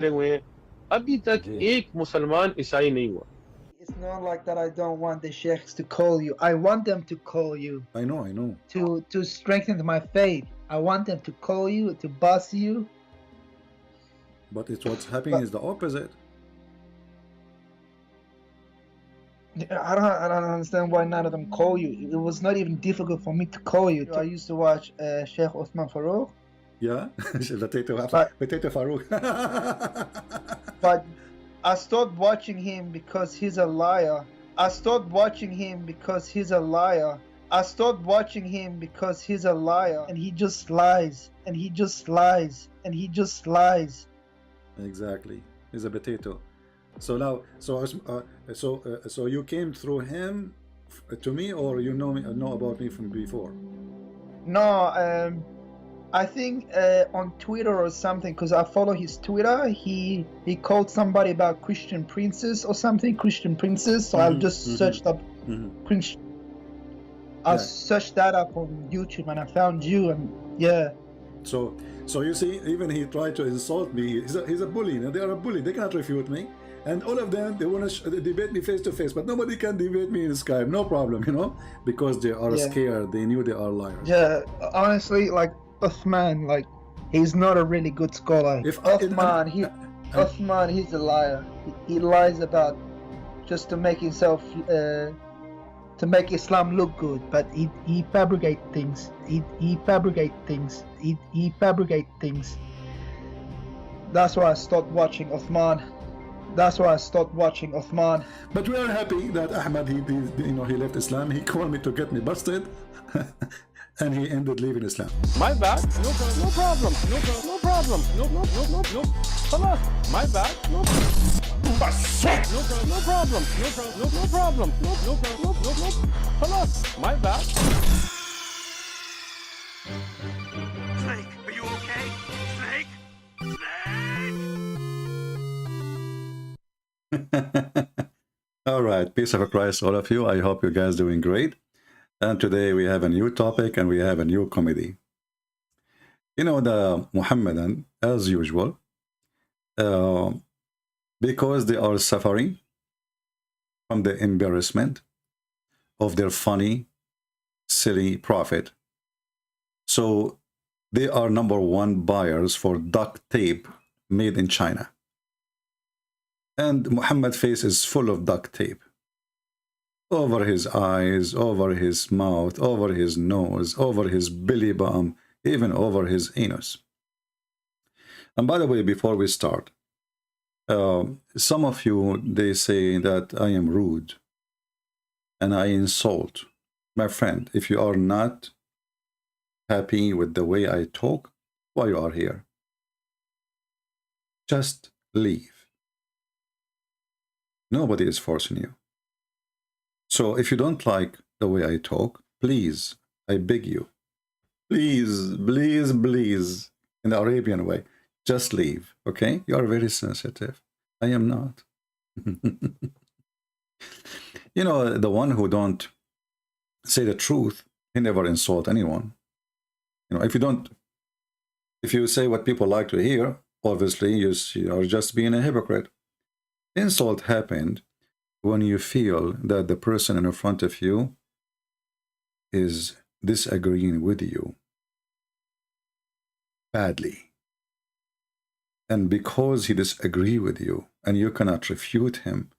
हुए हैं, अभी तक जी एक मुसलमान ईसाई नहीं हुआ। It's not like that I don't want the sheikhs to call you. I want them to call you I know to strengthen my faith. I want them to call you, to boss you. but it's what's happening But is the opposite. I don't understand why none of them call you. It was not even difficult for me to call you. I used to watch Sheikh Osman Farouk, Yeah. but Potato Farouk. but I stopped watching him because he's a liar. I stopped watching him because he's a liar. I stopped watching him because he's a liar, and he just lies, and he just lies, and he just lies. Exactly, he's a potato. So now, so you came through him to me, or you know about me from before? No, I think on Twitter or something, because I follow his Twitter. He called somebody about Christian princess or something, Christian princess. So I just searched up Christian. I Yeah. searched that up on YouTube and I found you, and yeah. So you see, even he tried to insult me. He's a bully. You know, they are a bully. They cannot refute me. And all of them, they want to debate me face to face, but nobody can debate me in Skype. No problem, you know, because they are Yeah. scared. They knew they are liars. Yeah, honestly, like Uthman, like he's not a really good scholar. If Uthman, he's a liar. He lies about just to make himself, to make Islam look good, but he fabricate things. He fabricate things. He fabricate things. That's why I stopped watching Uthman. That's why I stopped watching Uthman. But we are happy that Ahmad, he left Islam. He called me to get me busted, and he ended leaving Islam. My bad, no problem, no problem, no, خلاص, my bad, no problem, no problem, no, خلاص, my bad. Snake, are you okay? Snake? All right, peace of Christ, all of you. I hope you guys doing great. And today we have a new topic and we have a new comedy. You know, the Muhammadan, as usual, because they are suffering from the embarrassment of their funny, silly prophet. So they are #1 buyers for duct tape made in China. And Muhammad's face is full of duct tape. Over his eyes, over his mouth, over his nose, over his belly button, even over his anus. And by the way, before we start, some of you, they say that I am rude and I insult. My friend, if you are not happy with the way I talk, why you are here? Just leave. Nobody is forcing you. So if you don't like the way I talk, please, I beg you, please, please, please, in the Arabian way, just leave, okay? You are very sensitive. I am not. You know, the one who don't say the truth, he never insult anyone. You know, if you say what people like to hear, obviously you are just being a hypocrite. Insult happened when you feel that the person in front of you is disagreeing with you badly. And because he disagrees with you and you cannot refute him,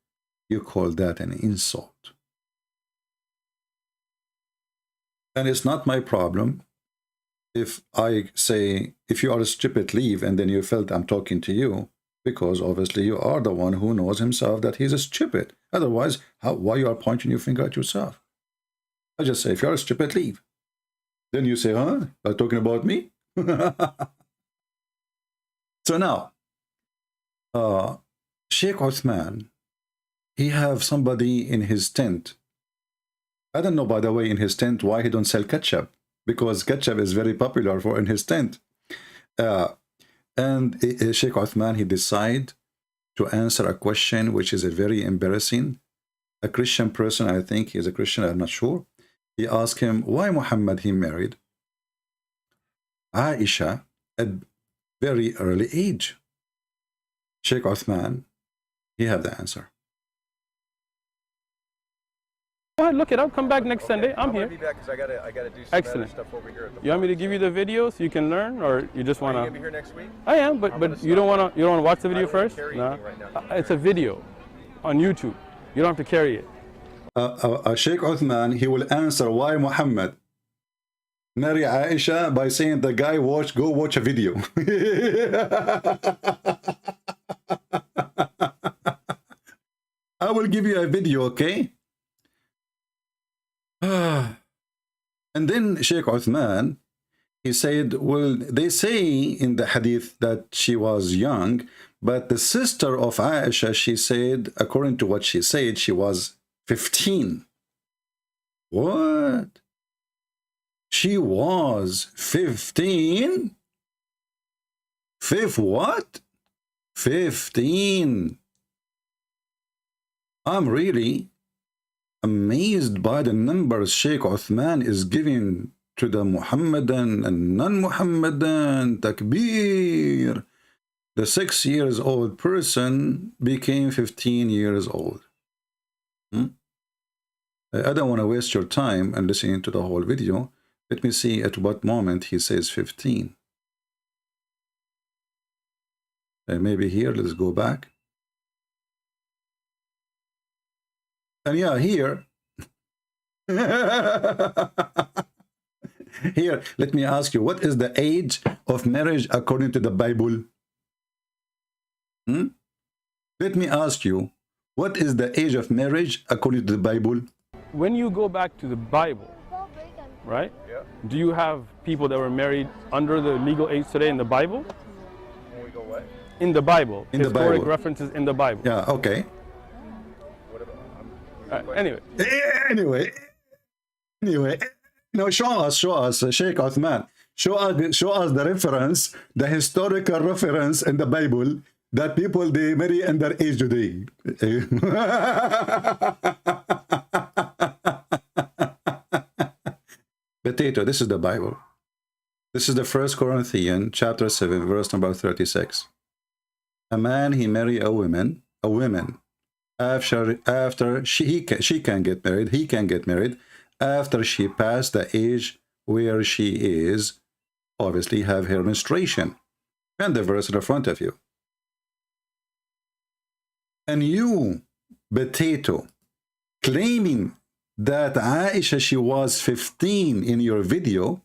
you call that an insult. And it's not my problem if I say, if you are stupid, leave, and then you felt I'm talking to you, because obviously you are the one who knows himself that he's a stupid. Otherwise, why you are pointing your finger at yourself? I just say, if you are stupid, leave. Then you say, huh? Are you talking about me? So now, Sheikh Uthman, he have somebody in his tent. I don't know, by the way, in his tent, why he don't sell ketchup, because ketchup is very popular in his tent. And Sheikh Uthman, he decide to answer a question which is a very embarrassing. A Christian person, I think he's a Christian, I'm not sure. He asked him why Muhammad he married Aisha at very early age. Sheikh Uthman, he have the answer. Go ahead, look it up. Come back next Sunday. I'm here. I'll be back because I gotta do some Excellent. other stuff over here at the You want me to give you the video so you can learn, or you just Are you want gonna be to? here next week? I am, but you don't want to. You don't want to watch the I video don't wanna first. carry No, anything right now. it's a video on YouTube. You don't have to carry it. Sheikh Uthman, he will answer why Muhammad marry Aisha by saying the guy go watch a video. I will give you a video, okay? And then Sheikh Uthman, he said, well, they say in the hadith that she was young, but the sister of Aisha, she said, according to what she said, she was 15. What? She was 15? What? 15. I'm really amazed by the numbers Sheikh Uthman is giving to the Muhammadan and non-Muhammadan. Takbir. The 6 years old person became 15 years old. I don't want to waste your time and listening to the whole video. Let me see at what moment he says 15. Maybe here, let's go back. And yeah, here. Here, let me ask you, what is the age of marriage according to the Bible? Let me ask you, what is the age of marriage according to the Bible? When you go back to the Bible, right? Yeah. Do you have people that were married under the legal age today in the Bible? When we go what? In the Bible. In the Historic Bible. references in the Bible. Yeah, okay. What about? Anyway. Anyway, no, show us, Sheikh Uthman. Show us the reference, the historical reference in the Bible that people they marry under age today. Potato, this is the Bible. This is the 1 Corinthians chapter 7, verse number 36. A man, he marry a woman, after she can get married, he can get married after she passed the age where she is, obviously have her menstruation. And the verse in front of you. And you, Potato, claiming that Aisha, she was 15 in your video,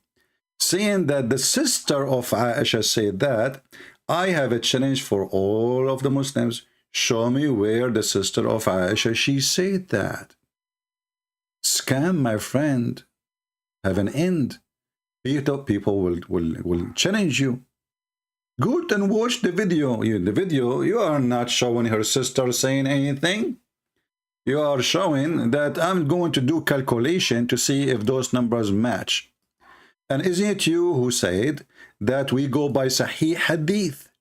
saying that the sister of Aisha said that, I have a challenge for all of the Muslims. Show me where the sister of Aisha, she said that. Scam, my friend, have an end. People will challenge you. Good, and watch the video. In the video, you are not showing her sister saying anything. You are showing that I'm going to do calculation to see if those numbers match. And isn't it you who said that we go by Sahih Hadith?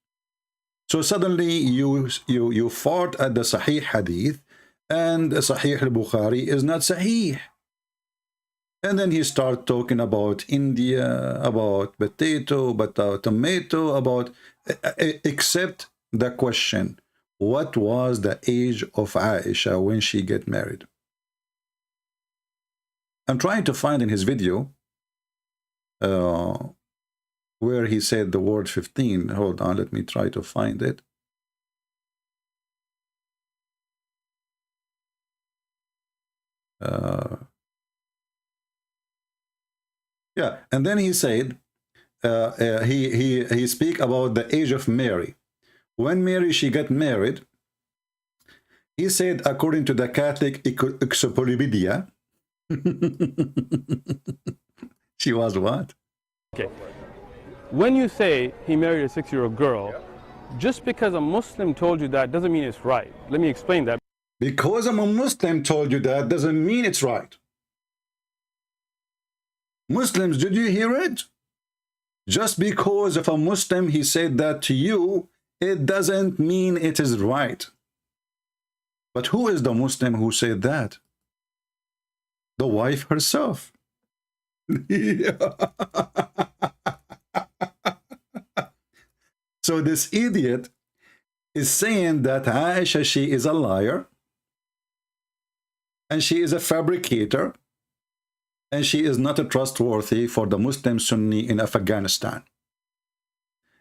So suddenly you fought at the Sahih Hadith, and Sahih al-Bukhari is not Sahih. And then he started talking about India, about potato, about tomato, about except the question, what was the age of Aisha when she get married? I'm trying to find in his video where he said the word 15. Hold on, let me try to find it. Yeah, and then he said, he speak about the age of Mary. When Mary, she got married, he said, according to the Catholic Encyclopedia, she was what? Okay. When you say he married a 6-year-old girl, just because a Muslim told you that doesn't mean it's right. Let me explain that. Because a Muslim told you that doesn't mean it's right. Muslims, did you hear it? Just because of a Muslim, he said that to you, it doesn't mean it is right. But who is the Muslim who said that? The wife herself. So this idiot, is saying that Aisha, she is a liar, and she is a fabricator, and she is not trustworthy for the Muslim Sunni in Afghanistan.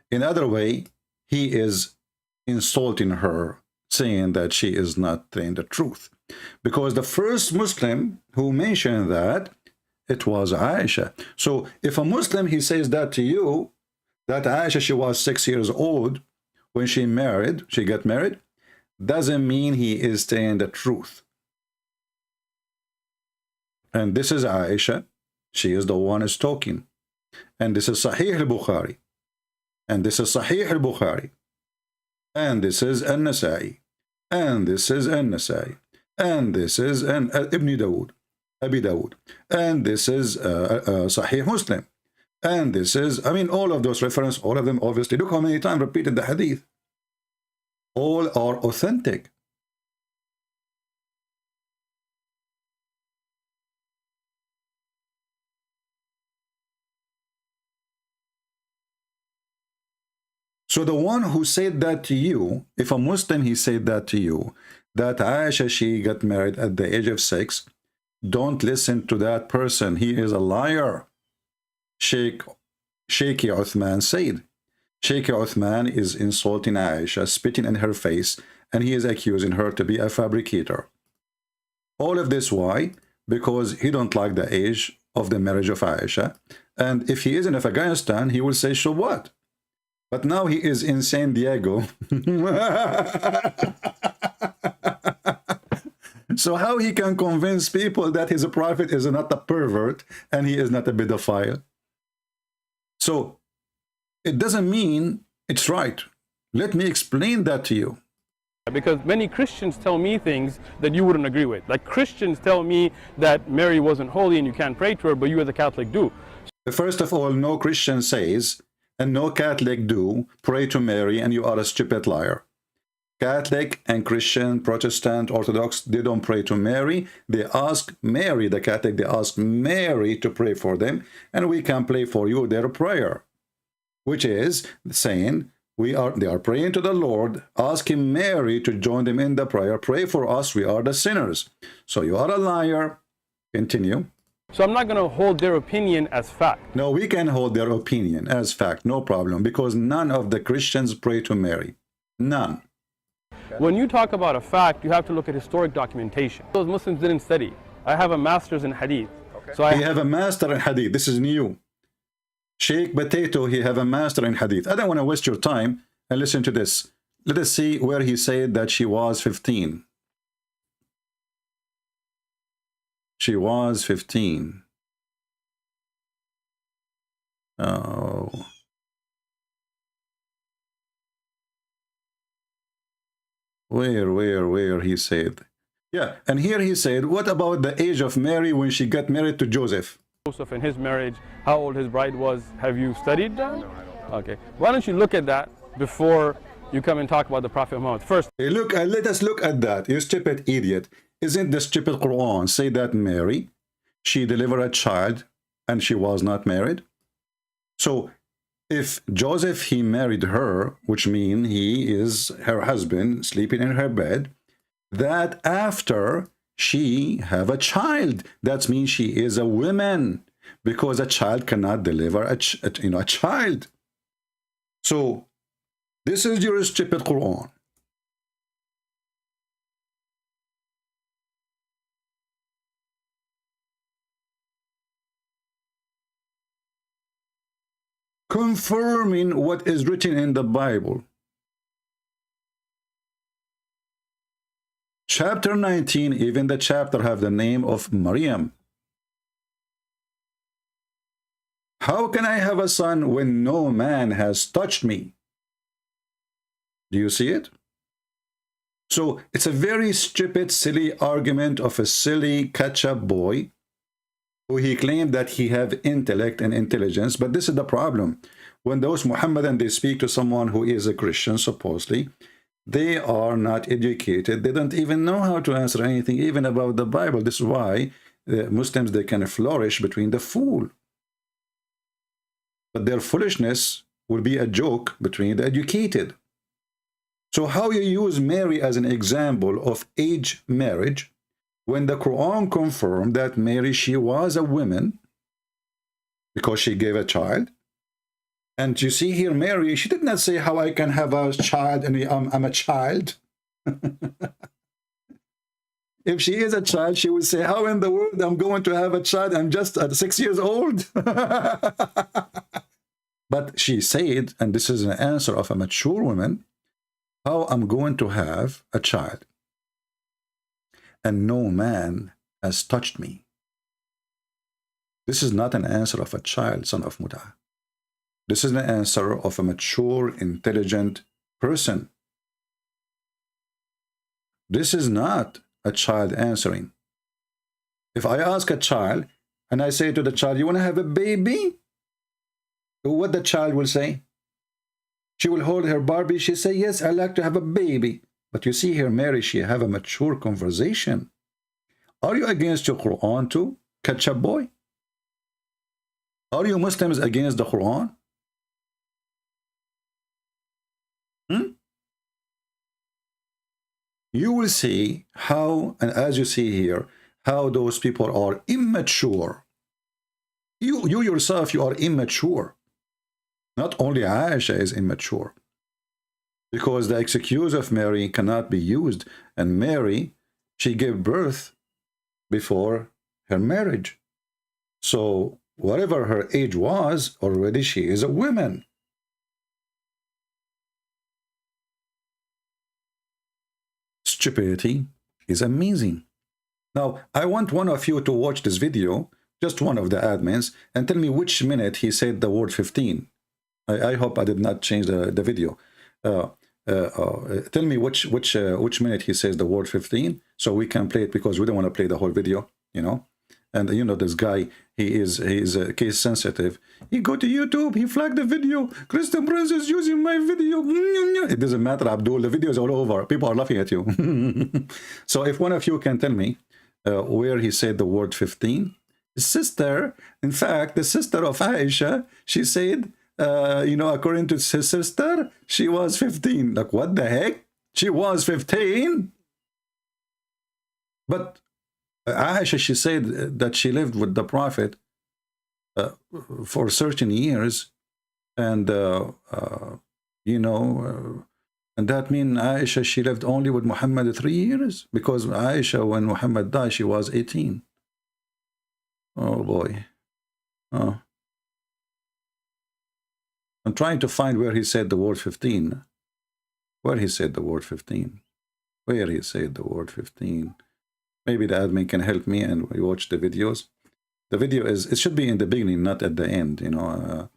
In other way, he is insulting her, saying that she is not telling the truth. Because the first Muslim who mentioned that, it was Aisha. So if a Muslim, he says that to you, that Aisha, she was 6 years old when she got married, doesn't mean he is saying the truth. And this is Aisha. She is the one who's talking. And this is Sahih al-Bukhari. And this is Sahih al-Bukhari. And this is An-Nasa'i. And this is An-Nasa'i. And this is Ibn Dawood. Abi Dawood. And this is Sahih Muslim. And this is, I mean, all of those references, all of them, obviously. Look how many times repeated the hadith. All are authentic. So the one who said that to you, if a Muslim, he said that to you, that Aisha, she got married at the age of 6, don't listen to that person. He is a liar. Sheikh Uthman said. Sheikh Uthman is insulting Aisha, spitting in her face, and he is accusing her to be a fabricator. All of this, why? Because he don't like the age of the marriage of Aisha. And if he is in Afghanistan, he will say, so what? But now he is in San Diego. So how he can convince people that his prophet is not a pervert and he is not a pedophile? So it doesn't mean it's right. Let me explain that to you. Because many Christians tell me things that you wouldn't agree with. Like Christians tell me that Mary wasn't holy and you can't pray to her, but you as a Catholic do. First of all, no Christian says, and no Catholic do, pray to Mary, and you are a stupid liar. Catholic and Christian, Protestant, Orthodox, they don't pray to Mary. They ask Mary, the Catholic, they ask Mary to pray for them, and we can pray for you their prayer, which is saying they are praying to the Lord, asking Mary to join them in the prayer. Pray for us, we are the sinners. So you are a liar. Continue. So I'm not going to hold their opinion as fact. No, we can hold their opinion as fact, no problem, because none of the Christians pray to Mary. None. When you talk about a fact, you have to look at historic documentation. Those Muslims didn't study. I have a master's in Hadith. Okay. So He have a master in Hadith. This is new. Sheikh Potato, he have a master in Hadith. I don't want to waste your time, and listen to this. Let us see where he said that she was 15. She was 15. Oh. Where he said. Yeah, and here he said, what about the age of Mary when she got married to Joseph? Joseph and his marriage, how old his bride was, have you studied that? No, I don't know. Okay. Why don't you look at that before you come and talk about the Prophet Muhammad? First, Hey, look, let us look at that. You stupid idiot. Isn't the stupid Quran say that Mary, she delivered a child and she was not married? So if Joseph, he married her, which means he is her husband, sleeping in her bed, that after she have a child, that means she is a woman, because a child cannot deliver a child. So this is your stupid Quran. Confirming what is written in the Bible. Chapter 19, even the chapter have the name of Maryam. How can I have a son when no man has touched me? Do you see it? So it's a very stupid, silly argument of a silly catch-up boy who he claimed that he have intellect and intelligence. But this is the problem. When those Muhammadan, they speak to someone who is a Christian, supposedly, they are not educated. They don't even know how to answer anything, even about the Bible. This is why Muslims, they can flourish between the fool. But their foolishness will be a joke between the educated. So how you use Mary as an example of age marriage when the Quran confirmed that Mary, she was a woman because she gave a child? And you see here, Mary, she did not say how I can have a child and I'm a child. If she is a child, she would say, how in the world I'm going to have a child? I'm just 6 years old. But she said, and this is an answer of a mature woman, how I'm going to have a child. And no man has touched me. This is not an answer of a child, son of Mut'ah. This is an answer of a mature, intelligent person. This is not a child answering. If I ask a child and I say to the child, you want to have a baby? What the child will say? She will hold her Barbie. She say, yes, I like to have a baby. But you see here, Mary, she have a mature conversation. Are you against your Quran too, ketchup boy? Are you Muslims against the Quran? You will see how, and as you see here, how those people are immature. You yourself, you are immature. Not only Aisha is immature, because the excuse of Mary cannot be used, and Mary, she gave birth before her marriage. So whatever her age was, already she is a woman. Stupidity is amazing. Now, I want one of you to watch this video, just one of the admins, and tell me which minute he said the word 15. I hope I did not change the video. Tell me which minute he says the word 15, so we can play it, because we don't want to play the whole video, you know. And you know, this guy, he is case sensitive. He go to YouTube, he flagged the video. Christian Prince is using my video. It doesn't matter, Abdul. The video is all over. People are laughing at you. So if one of you can tell me where he said the word 15, his sister, in fact, the sister of Aisha, she said, you know, according to his sister, she was 15. Like, what the heck? She was 15? But Aisha, she said that she lived with the Prophet for certain years, and you know, and that means Aisha, she lived only with Muhammad 3 years, because Aisha, when Muhammad died, she was 18. Oh boy. Oh. I'm trying to find where he said the word 15. Where he said the word 15. Where he said the word 15. Maybe the admin can help me and we watch the videos. The video is, it should be in the beginning, not at the end, you know.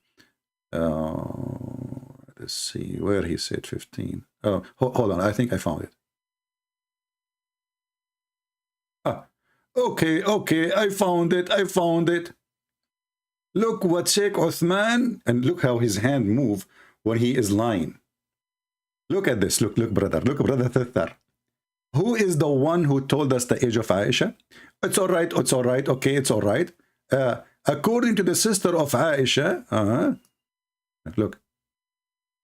Let's see where he said 15. Oh, hold on, I think I found it. Ah, okay, I found it. Look what Sheikh Uthman, and look how his hand move when he is lying. Look at this, look brother Tafsir. Who is the one who told us the age of Aisha? It's all right, okay, it's all right. According to the sister of Aisha, look.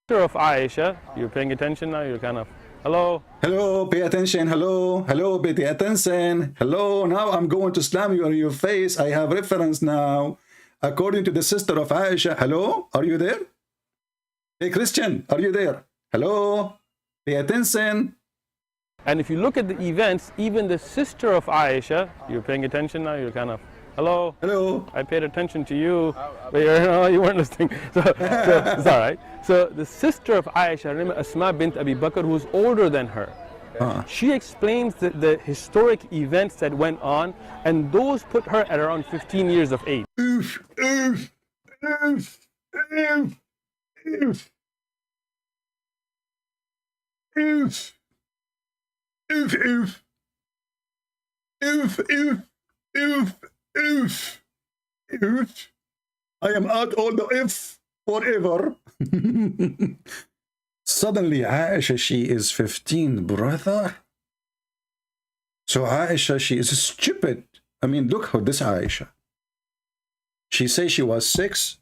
Sister of Aisha, you're paying attention now? You're kind of, hello? Hello, pay attention, hello, pay attention. Hello, now I'm going to slam you on your face. I have reference now. According to the sister of Aisha, hello, are you there? Hey, Christian, are you there? Hello, pay attention. And if you look at the events, even the sister of Aisha, you're paying attention now? You're kind of, hello? Hello. I paid attention to you, but you weren't listening. So it's all right. So the sister of Aisha, remember Asma bint Abi Bakr, who's older than her. She explains the historic events that went on, and those put her at around 15 years of age. I am out all the if forever. Suddenly Aisha, she is 15, brother. So Aisha, she is stupid. I mean, look how this Aisha. She says she was 6.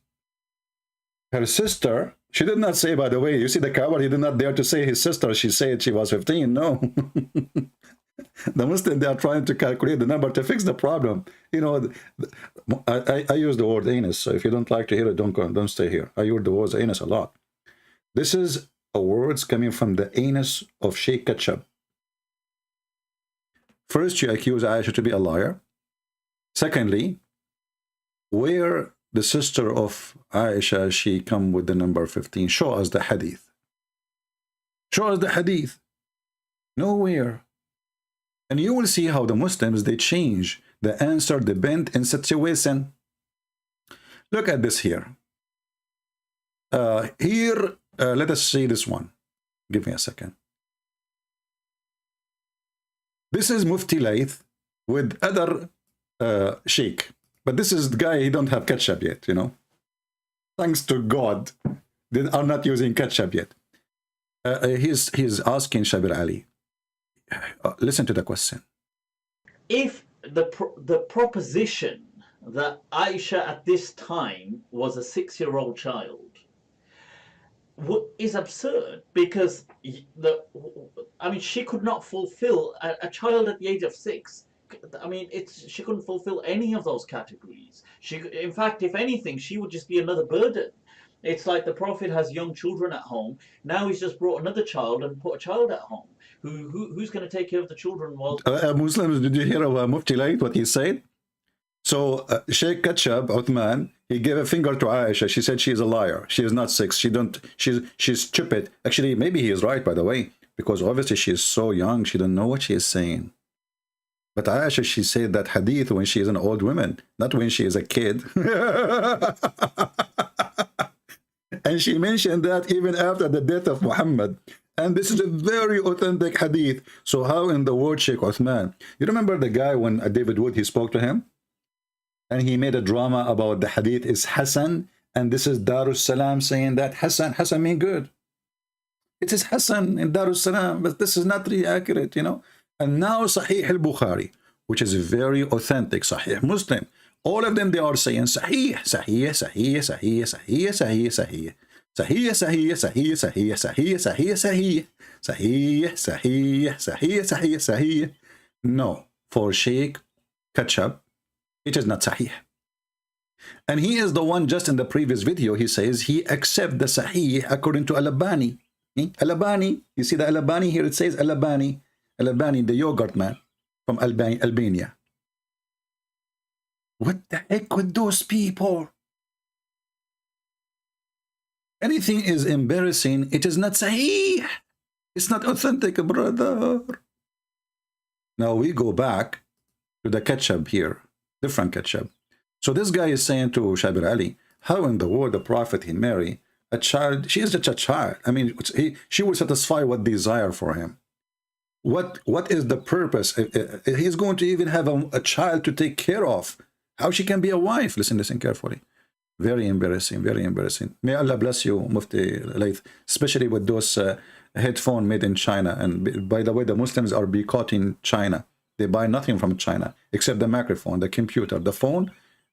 Her sister, She did not say, by the way, you see the coward, he did not dare to say his sister. She said she was 15. No. The Muslim, they are trying to calculate the number to fix the problem. You know, I use the word anus. So if you don't like to hear it, don't stay here. I use the word anus a lot. This is a words coming from the anus of Sheikh Ketchup. First, you accuse Aisha to be a liar. Secondly, where the sister of Aisha, she come with the number 15. Show us the hadith. Show us the hadith. Nowhere. And you will see how the Muslims, they change the answer, the bent in situation. Look at this here. Let us see this one. Give me a second. This is Mufti Layth with other sheikh. But this is the guy, he don't have ketchup yet, you know. Thanks to God, they are not using ketchup yet. He's asking Shabir Ali. Listen to the question. If the proposition that Aisha at this time was a 6-year-old child is absurd, because she could not fulfill a child at the age of 6. I mean, she couldn't fulfill any of those categories. In fact, if anything, she would just be another burden. It's like the Prophet has young children at home. Now he's just brought another child and put a child at home. Who's going to take care of the children? Well, Muslims, did you hear of Mufti Layth, what he said? So Sheikh Ketchup, Uthman, he gave a finger to Aisha. She said she is a liar. She is not 6. She's stupid. Actually, maybe he is right, by the way, because obviously she is so young. She don't know what she is saying. But Aisha, she said that hadith when she is an old woman, not when she is a kid. And she mentioned that even after the death of Muhammad. And this is a very authentic hadith. So how in the world, Sheikh Uthman? You remember the guy when David Wood, he spoke to him? And he made a drama about the hadith is Hassan. And this is Darus Salam saying that Hassan mean good. It is Hassan in Darus Salam, but this is not really accurate, you know. And now Sahih al-Bukhari, which is very authentic, Sahih Muslim. All of them, they are saying Sahih, Sahih, Sahih, Sahih, Sahih, Sahih, Sahih. Sahih, Sahih, Sahih, Sahih, Sahih, Sahih, Sahih, Sahih, Sahih, Sahih, Sahih, Sahih. No, for Sheikh Ketchup, it is not Sahih. And he is the one, just in the previous video, he says he accepts the Sahih according to Al-Albani. Al-Albani, you see the Al-Albani here, it says Al-Albani. Al-Albani, the yogurt man from Albania. What the heck with those people? Anything is embarrassing, it is not Sahih. It's not authentic, brother. Now we go back to the ketchup here, different ketchup. So this guy is saying to Shabir Ali, how in the world the Prophet he marry a child? She is just a child. I mean, she will satisfy what desire for him. What is the purpose? He's going to even have a child to take care of. How she can be a wife? Listen carefully. Very embarrassing, very embarrassing. May Allah bless you, Mufti Layth, especially with those headphones made in China. And by the way, the Muslims are boycotting China. They buy nothing from China except the microphone, the computer, the phone,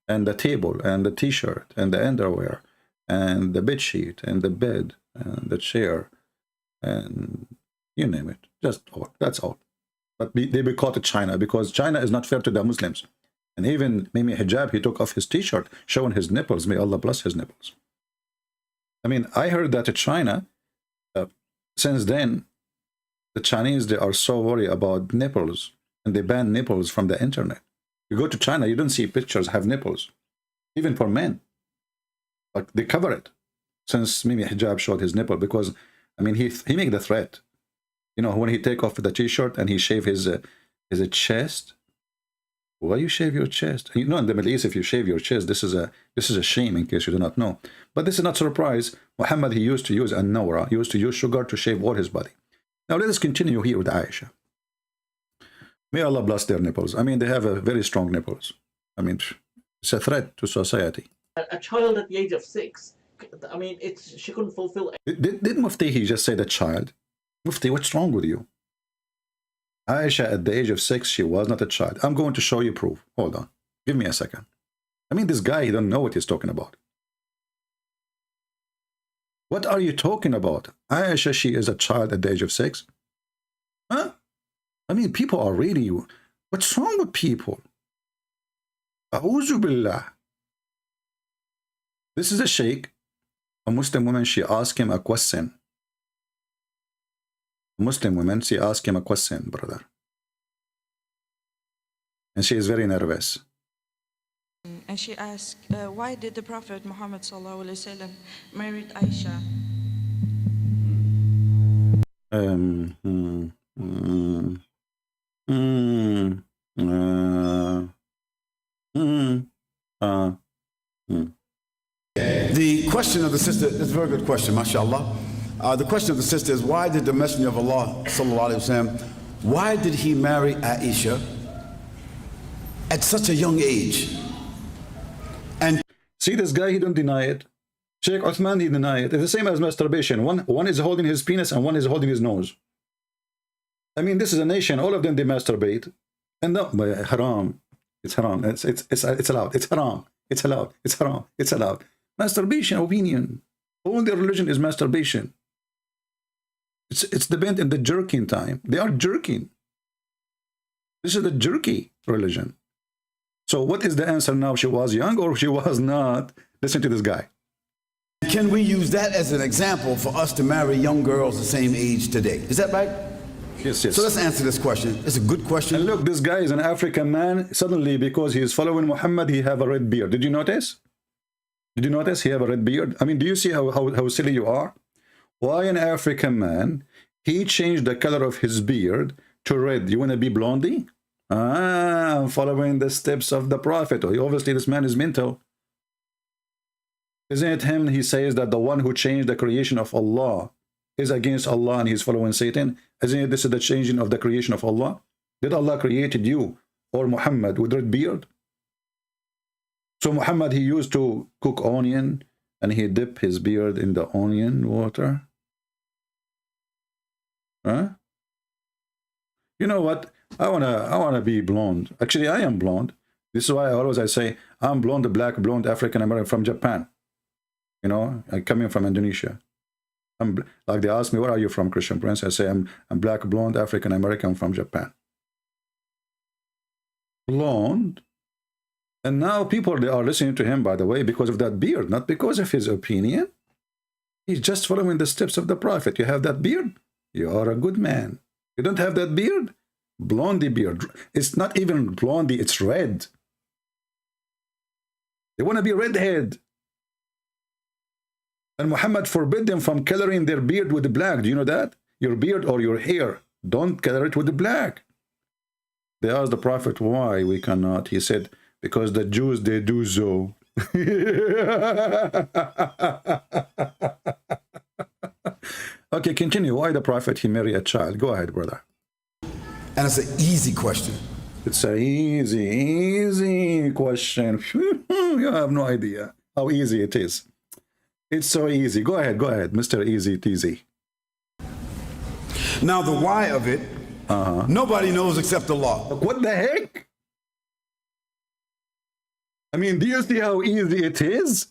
and the table, and the t-shirt, and the underwear, and the bed sheet, and the bed, and the chair, and you name it. Just all. That's all. But they boycotted China because China is not fair to the Muslims. And even Mimi Hijab, he took off his t-shirt, showing his nipples. May Allah bless his nipples. I mean, I heard that China, since then, the Chinese, they are so worried about nipples, and they ban nipples from the internet. You go to China, you don't see pictures have nipples, even for men. Like they cover it. Since Mimi Hijab showed his nipple, because I mean, he made the threat. You know, when he take off the t-shirt and he shave his chest. Why you shave your chest? You know, in the Middle East, if you shave your chest, this is a shame, in case you do not know. But this is not surprise. Muhammad, he used to use an-nawra. He used to use sugar to shave all his body. Now let us continue here with Aisha. May Allah bless their nipples. I mean, they have a very strong nipples. I mean, it's a threat to society. A child at the age of 6. I mean, she couldn't fulfill. Did Mufti he just say the child? Mufti, what's wrong with you? Aisha, at the age of 6, she was not a child. I'm going to show you proof. Hold on. Give me a second. I mean, this guy, he don't know what he's talking about. What are you talking about? Aisha, she is a child at the age of 6. Huh? I mean, people are really... What's wrong with people? A'udhu billah. This is a sheikh, a Muslim woman. She asked him a question. A Muslim woman, she asked him a question, brother. And she is very nervous. And she asked, why did the Prophet Muhammad ﷺ married Aisha? The question of the sister is a very good question, mashallah. The question of the sister is, why did the Messenger of Allah, sallallahu alaihi wasallam, why did he marry Aisha at such a young age? And see this guy, he don't deny it. Sheikh Uthman, he deny it. It's the same as masturbation. One is holding his penis and one is holding his nose. I mean, this is a nation. All of them, they masturbate. And no, haram. It's haram. It's allowed. It's haram. It's allowed. It's haram. It's allowed. Masturbation, opinion. All their religion is masturbation. It's depend in the jerking time. They are jerking. This is the jerky religion. So what is the answer now? She was young or she was not? Listen to this guy. can we use that as an example for us to marry young girls the same age today? Is that right? Yes, yes. So let's answer this question. It's a good question. And look, this guy is an African man. Suddenly, because he is following Muhammad, he have a red beard. Did you notice? Did you notice he have a red beard? I mean, do you see how silly you are? Why an African man, he changed the color of his beard to red. You want to be blondie? Ah, I'm following the steps of the Prophet. Obviously, this man is mental. Isn't it him? He says that the one who changed the creation of Allah is against Allah and he's following Satan. Isn't it this is the changing of the creation of Allah? Did Allah created you or Muhammad with red beard? So Muhammad, he used to cook onion and he dipped his beard in the onion water. Huh? You know what? I wanna be blonde. Actually, I am blonde. This is why I say I'm blonde, black, blonde, African American from Japan. You know, I'm coming from Indonesia. I'm like they ask me, where are you from, Christian Prince? I say I'm black, blonde, African American from Japan. Blonde. And now people, they are listening to him, by the way, because of that beard, not because of his opinion. He's just following the steps of the Prophet. You have that beard, you are a good man. You don't have that beard, blondie beard. It's not even blondie, it's red. They want to be redhead. And Muhammad forbid them from coloring their beard with black. Do you know that? Your beard or your hair, don't color it with the black. They asked the Prophet, why we cannot? He said, because the Jews, they do so. Okay, continue. Why the Prophet, he married a child? Go ahead, brother. And it's an easy question. It's an easy question. You have no idea how easy it is. It's so easy. Go ahead, Mr. Easy Teasy. Now, the why of it, nobody knows except Allah. What the heck? I mean, do you see how easy it is?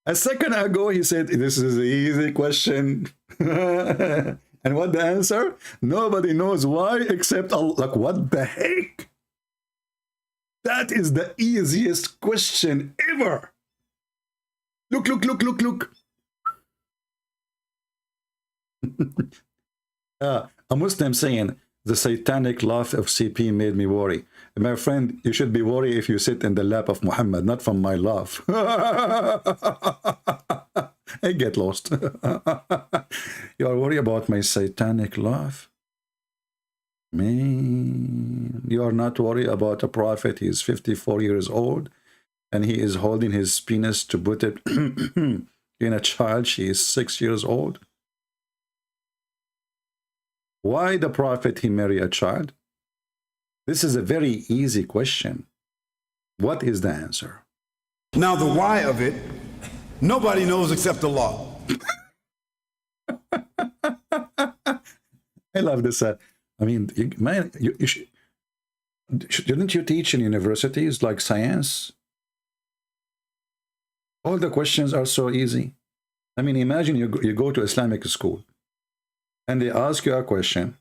A second ago, he said, this is an easy question. And what the answer? Nobody knows why except Allah. Like, what the heck? That is the easiest question ever. Look. A Muslim saying, the satanic laugh of CP made me worry. My friend, you should be worried if you sit in the lap of Muhammad, not from my laugh. I get lost. You are worried about my satanic laugh? Man, you are not worried about a prophet. He is 54 years old and he is holding his penis to put it in a child. She is 6 years old. Why the prophet he marry a child? This is a very easy question. What is the answer? Now, the why of it, nobody knows except Allah. I love this. I mean, man, shouldn't you teach in universities like science? All the questions are so easy. I mean, imagine you go to Islamic school and they ask you a question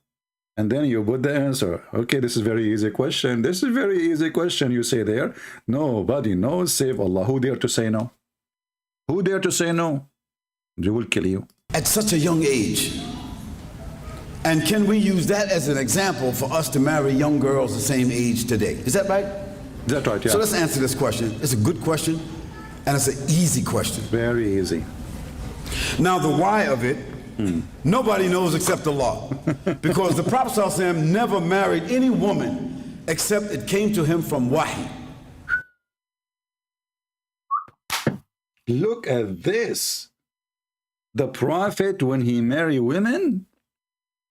and then you put the answer. Okay, this is very easy question. This is very easy question. You say there, nobody knows save Allah. Who dare to say no? Who dare to say no? They will kill you. At such a young age. And can we use that as an example for us to marry young girls the same age today? Is that right? That's right, yeah. So let's answer this question. It's a good question, and it's an easy question. Very easy. Now, the why of it, nobody knows except Allah. Because the Prophet ﷺ never married any woman except it came to him from wahi. Look at this. The Prophet, when he marry women,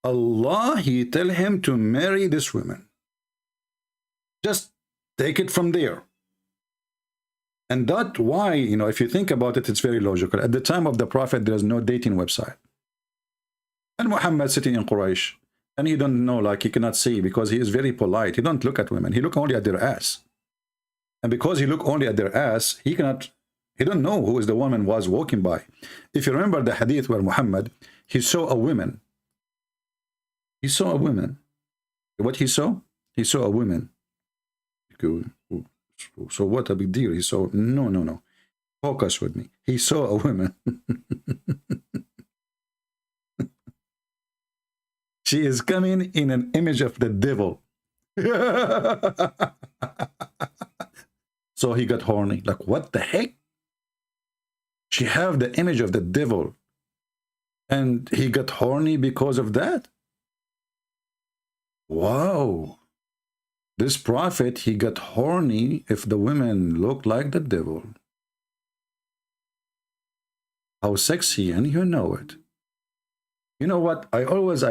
Allah, he tell him to marry this woman. Just take it from there. And that why, you know, if you think about it, it's very logical. At the time of the Prophet, there's no dating website. And Muhammad sitting in Quraysh, and he don't know, like he cannot see because he is very polite. He don't look at women. He look only at their ass. And because he look only at their ass, he don't know who is the woman was walking by. If you remember the hadith where Muhammad, he saw a woman. He saw a woman. What he saw? He saw a woman. So what a big deal. He saw, no. Focus with me. He saw a woman. She is coming in an image of the devil. So he got horny. Like, what the heck? She have the image of the devil. And he got horny because of that? Wow. This prophet, he got horny if the women look like the devil. How sexy, and you know it. You know what? I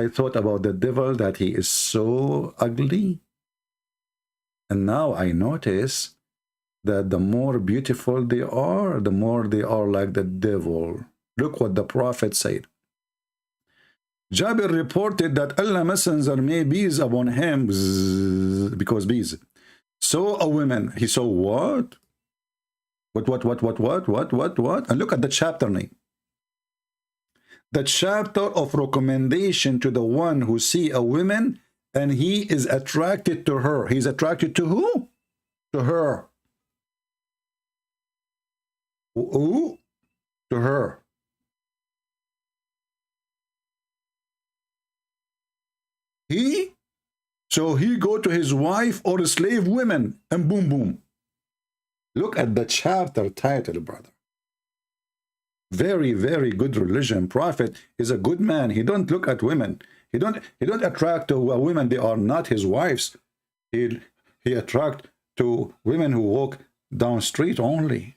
thought about the devil that he is so ugly. And now I notice that the more beautiful they are, the more they are like the devil. Look what the prophet said. Jabir reported that Allah messenger made bees upon him because bees. Saw a woman. He saw what? What? And look at the chapter name. The chapter of recommendation to the one who see a woman and he is attracted to her. He's attracted to who? To her. Who? To her. So he go to his wife or slave women and boom, boom. Look at the chapter title, brother. Very, very good religion. Prophet is a good man. He don't look at women. He don't attract to women. They are not his wives. He attract to women who walk down street only.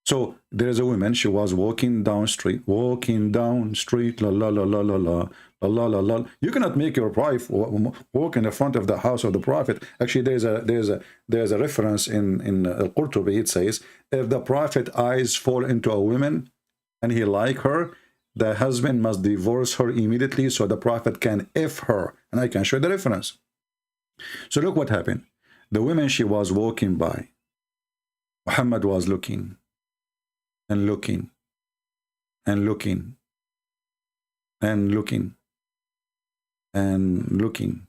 So there's a woman, she was walking down street, la la la la la la, la la la la. You cannot make your wife walk in the front of the house of the Prophet. Actually, there's a reference in Al-Qurtubi. It says, if the Prophet eyes fall into a woman and he like her, the husband must divorce her immediately so the Prophet can F her. And I can show the reference. So look what happened. The woman she was walking by, Muhammad was looking. And looking, and looking, and looking, and looking.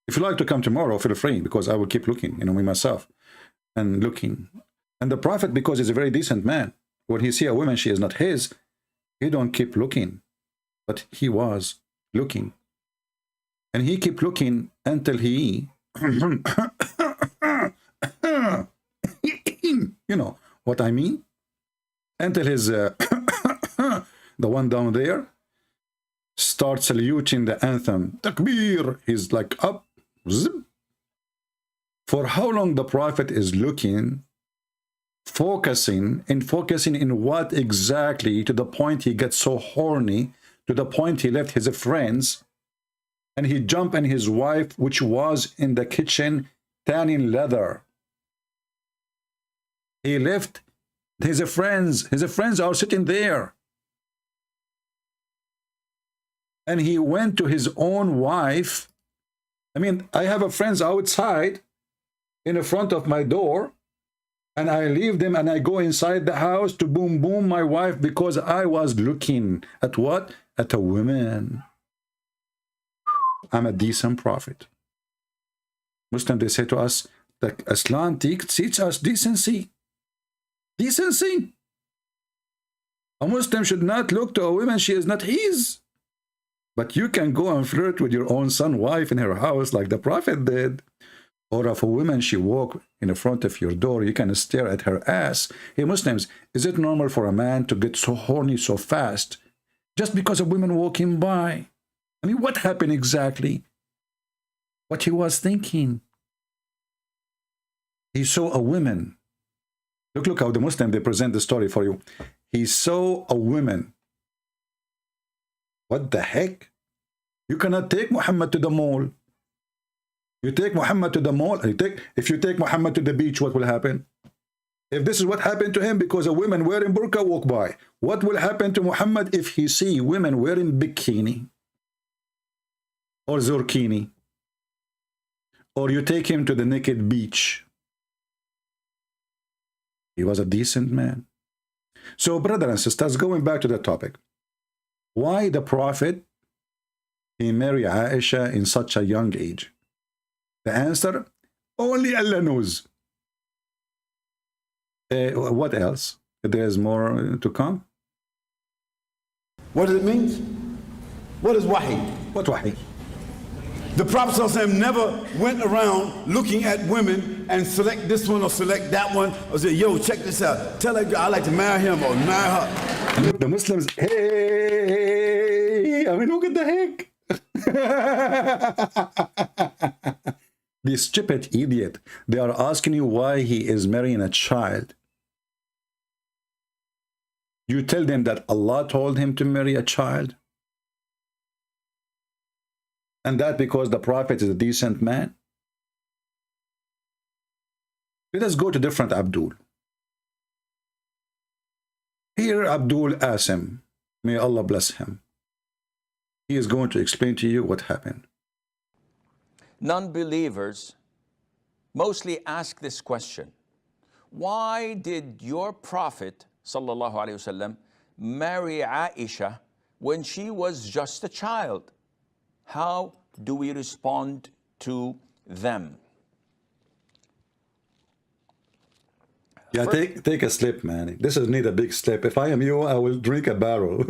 If you like to come tomorrow, feel free, because I will keep looking, me myself, and looking. And the Prophet, because he's a very decent man, when he see a woman, she is not his, he don't keep looking, but he was looking. And he keep looking until he, you know what I mean? Until his, the one down there, starts saluting the anthem. Takbir! He's like up. Zip. For how long the Prophet is looking, focusing in what exactly, to the point he gets so horny, to the point he left his friends, and he jumped on his wife, which was in the kitchen, tanning leather. He left his friends are sitting there. And he went to his own wife. I mean, I have a friends outside in the front of my door, And I leave them and I go inside the house to boom boom my wife because I was looking at what? At a woman. I'm a decent prophet. Muslims, they say to us that Islam teach us decency. Decency. A Muslim should not look to a woman she is not his. But you can go and flirt with your own son, wife in her house like the Prophet did. Or if a woman, she walk in the front of your door, you can stare at her ass. Hey, Muslims, is it normal for a man to get so horny so fast just because a woman walking by? I mean, what happened exactly? What he was thinking. He saw a woman. Look how the Muslim, they present the story for you. He saw a woman. What the heck? You cannot take Muhammad to the mall. You take Muhammad to the mall. If you take Muhammad to the beach, what will happen? If this is what happened to him because a woman wearing burqa walk by, what will happen to Muhammad if he see women wearing bikini or zurkini? Or you take him to the naked beach. He was a decent man. So, brothers and sisters, going back to the topic. Why the Prophet, he married Aisha in such a young age? The answer, only Allah knows. What else? There's more to come. What does it mean? What is wahi? What wahi? The Prophet ﷺ never went around looking at women and select this one or select that one or say, yo, check this out. Tell that girl I like to marry him or marry her. The Muslims, hey, I mean, look at the heck. This stupid idiot, they are asking you why he is marrying a child. You tell them that Allah told him to marry a child. And that because the Prophet is a decent man. Let us go to different Abdul. Here Abdul Asim, may Allah bless him. He is going to explain to you what happened. Non-believers mostly ask this question: why did your Prophet sallallahu alaihi wasallam marry Aisha when she was just a child? How do we respond to them? Yeah, take a slip, man. This is need a big slip. If I am you, I will drink a barrel.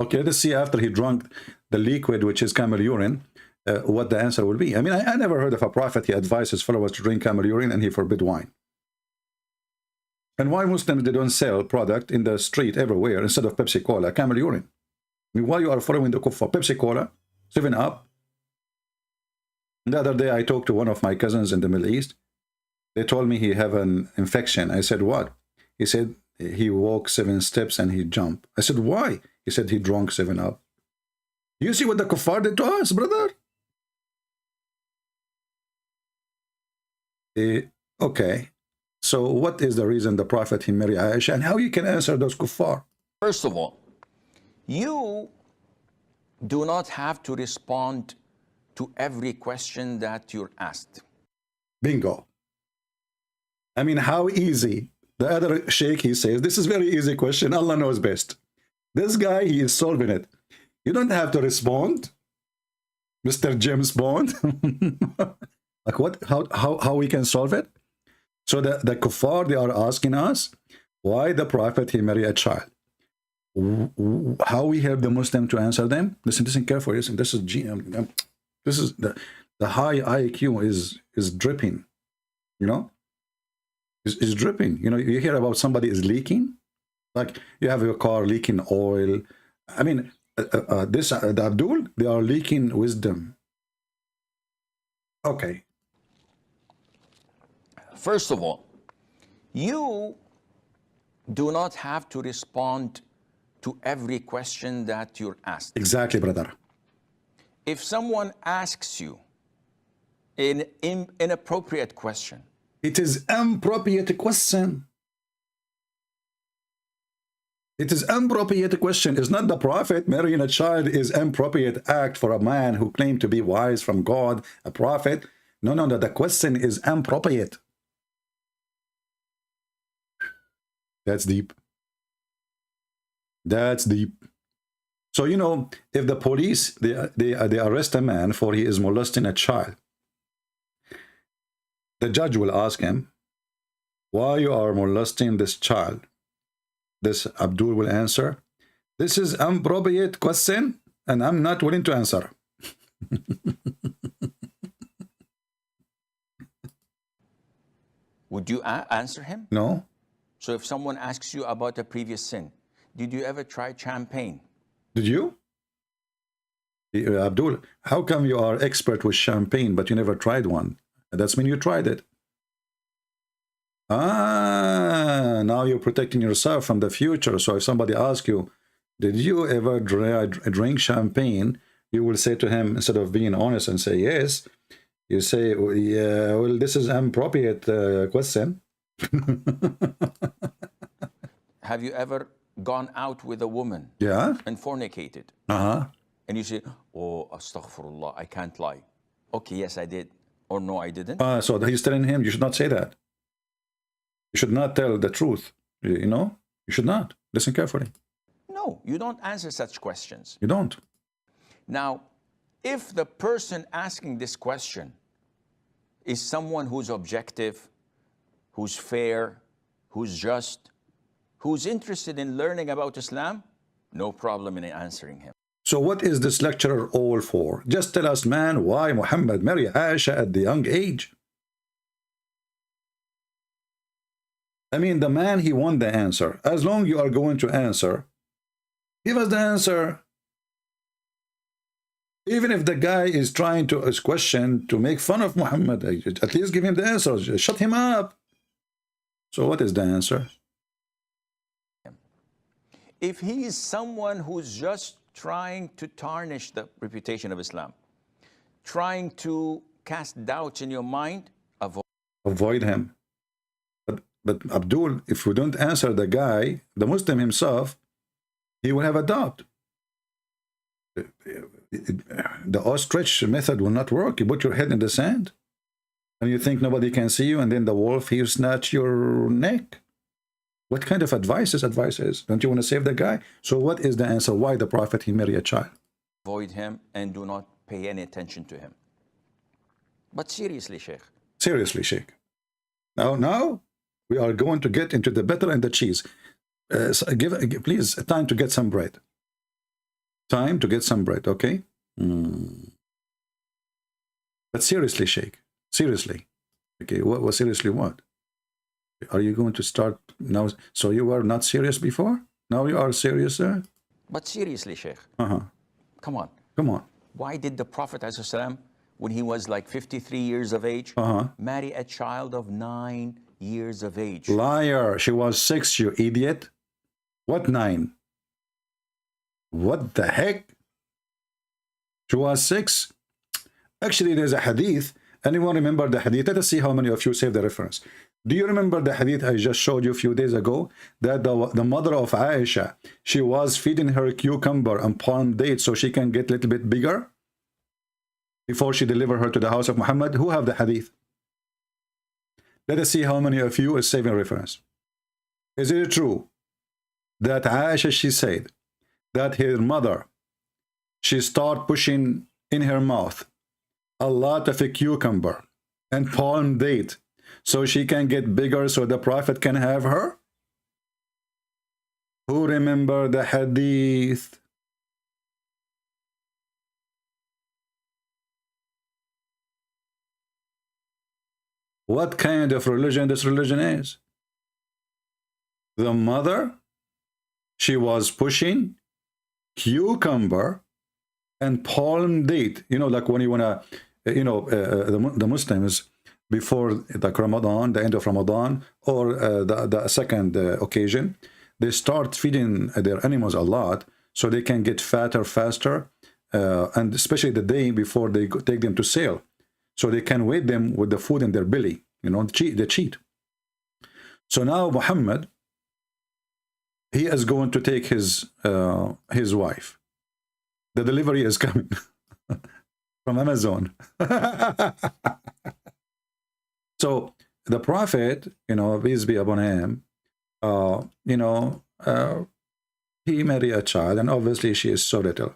Okay, let's see after he drank the liquid, which is camel urine, what the answer will be. I mean, I never heard of a prophet, he advised his followers to drink camel urine and he forbid wine. And why Muslims, they don't sell product in the street everywhere instead of Pepsi Cola, camel urine? I mean, why you are following the kuffar? Pepsi Cola, 7-Up. The other day I talked to one of my cousins in the Middle East. They told me he have an infection. I said, what? He said he walked 7 steps and he jumped. I said, why? He said he drank 7-Up. You see what the kuffar did to us, brother? Okay. So what is the reason the Prophet, he married Aisha, and how you can answer those kuffar? First of all, you do not have to respond to every question that you're asked. Bingo. I mean, how easy? The other sheikh, he says, this is very easy question. Allah knows best. This guy, he is solving it. You don't have to respond, Mr. James Bond. Like what? How we can solve it? So the kuffar, they are asking us, why the Prophet, he married a child? How we help the Muslim to answer them? Listen carefully. Listen, this is GM. This is the high IQ is dripping. You know, is dripping. You know, you hear about somebody is leaking, like you have your car leaking oil. I mean, the Abdul, they are leaking wisdom. Okay. First of all, you do not have to respond to every question that you're asked. Exactly, brother. If someone asks you an inappropriate question, it is inappropriate question. It is inappropriate question. It's not the Prophet marrying a child is inappropriate act for a man who claimed to be wise from God, a prophet. No, no, no. The question is appropriate. That's deep. That's deep. So, you know, if the police, they arrest a man for he is molesting a child, the judge will ask him, why you are molesting this child? This Abdul will answer, this is appropriate question, and I'm not willing to answer. Would you answer him? No. So if someone asks you about a previous sin, did you ever try champagne? Did you? Abdul, how come you are expert with champagne, but you never tried one? That's when you tried it. Ah, now you're protecting yourself from the future. So if somebody asks you, did you ever drink champagne? You will say to him, instead of being honest and say yes, you say, oh, yeah, well, this is an appropriate question. Have you ever gone out with a woman? Yeah. And fornicated? Uh-huh. And you say, oh, astaghfirullah, I can't lie. Okay, yes, I did. Or no, I didn't. So he's telling him, you should not say that. You should not tell the truth. You know, you should not. Listen carefully. No, you don't answer such questions. You don't. Now, if the person asking this question is someone who's objective, who's fair, who's just, who's interested in learning about Islam, no problem in answering him. So what is this lecturer all for? Just tell us, man, why Muhammad married Aisha at the young age? I mean, the man, he won the answer. As long you are going to answer, give us the answer. Even if the guy is trying to ask question to make fun of Muhammad, at least give him the answer. Shut him up. So what is the answer? If he is someone who's just trying to tarnish the reputation of Islam, trying to cast doubts in your mind, avoid him. But Abdul, if we don't answer the guy, the Muslim himself, he will have a doubt. The ostrich method will not work. You put your head in the sand and you think nobody can see you, and then the wolf here snatch your neck. What kind of advice is? Don't you want to save the guy? So what is the answer? Why the Prophet, he married a child? Avoid him and do not pay any attention to him. But seriously, Sheikh. Seriously, Sheikh. Now we are going to get into the butter and the cheese. So please, time to get some bread. Time to get some bread, okay? But seriously, Sheikh. Seriously. Okay, what seriously what? Are you going to start now? So you were not serious before? Now you are serious, sir? But seriously, Sheikh. Uh-huh. Come on. Come on. Why did the Prophet ﷺ, when he was like 53 years of age, marry a child of 9 years of age? Liar. She was 6, you idiot. What 9? What the heck? She was 6. Actually, there's a hadith. Anyone remember the hadith? Let us see how many of you save the reference. Do you remember the hadith I just showed you a few days ago? That the mother of Aisha, she was feeding her cucumber and palm dates so she can get a little bit bigger before she delivered her to the house of Muhammad. Who have the hadith? Let us see how many of you is saving reference. Is it true that Aisha, she said that her mother, she started pushing in her mouth a lot of a cucumber and palm date so she can get bigger so the Prophet can have her? Who remember the hadith? What kind of religion this religion is? The mother, she was pushing cucumber and palm date. You know, like when you want to, you know, the Muslims, before the Ramadan, the end of Ramadan, or the second occasion, they start feeding their animals a lot so they can get fatter faster, and especially the day before they take them to sale, so they can weigh them with the food in their belly. You know, they cheat. So now Muhammad, he is going to take his wife. The delivery is coming. from Amazon. So the Prophet, you know, peace be upon him, you know, he married a child, and obviously she is so little.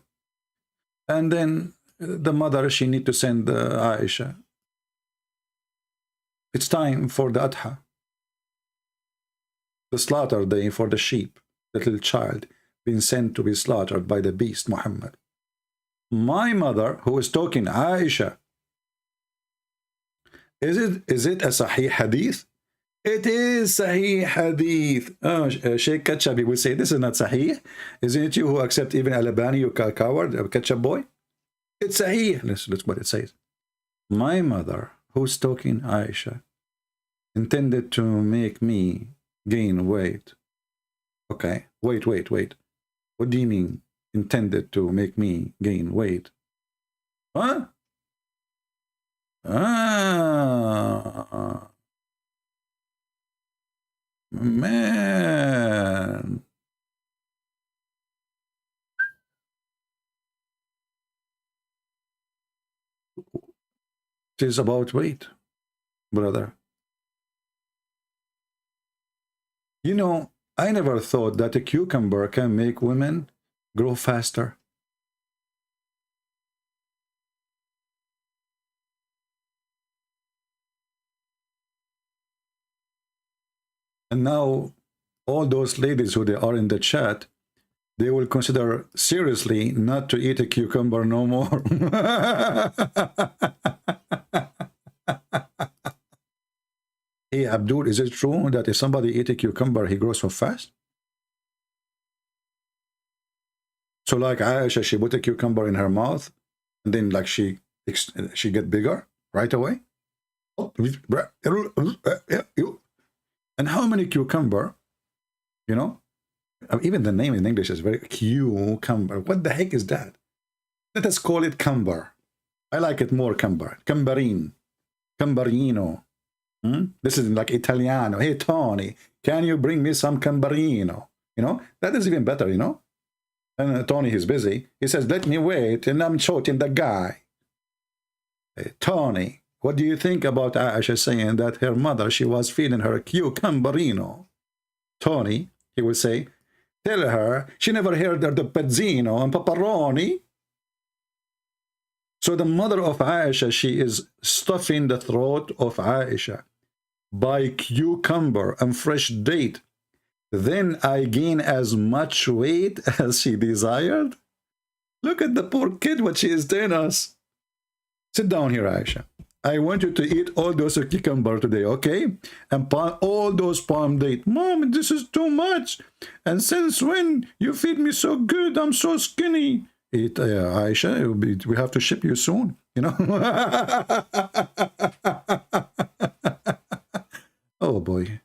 And then the mother, she need to send Aisha. It's time for the Adha, the slaughter day for the sheep, the little child being sent to be slaughtered by the beast Muhammad. My mother, who is talking, Aisha, is it a Sahih Hadith? It is Sahih Hadith. Oh, Sheikh Ketchup will say, this is not Sahih. Isn't it you who accept even Al-Albani, you coward, Ketchup boy? It's Sahih. Listen what it says. My mother, who's talking, Aisha, intended to make me gain weight. Okay, wait. What do you mean, intended to make me gain weight? Huh? Ah, man. It is about weight, brother. You know, I never thought that a cucumber can make women grow faster. And now, all those ladies who they are in the chat, they will consider seriously not to eat a cucumber no more. Hey, Abdul, is it true that if somebody eats a cucumber, he grows so fast? So like Aisha, she put a cucumber in her mouth, and then like she get bigger right away? And how many cucumber, you know, even the name in English is very cucumber. What the heck is that? Let us call it cumber. I like it more cumber. Cumberine. Cumberino. This is like Italiano. Hey, Tony, can you bring me some cumberino? You know, that is even better, you know. And Tony, he's busy. He says, let me wait, and I'm shooting the guy. Hey, Tony, what do you think about Aisha saying that her mother, she was feeding her cucumberino? Tony, he will say, tell her she never heard of the pezzino and pepperoni. So the mother of Aisha, she is stuffing the throat of Aisha by cucumber and fresh date. Then I gain as much weight as she desired. Look at the poor kid, what she is telling us. Sit down here, Aisha. I want you to eat all those cucumber today, okay? And all those palm date. Mom, this is too much. And since when you feed me so good, I'm so skinny. Eat, Aisha, we have to ship you soon, you know? Oh, boy.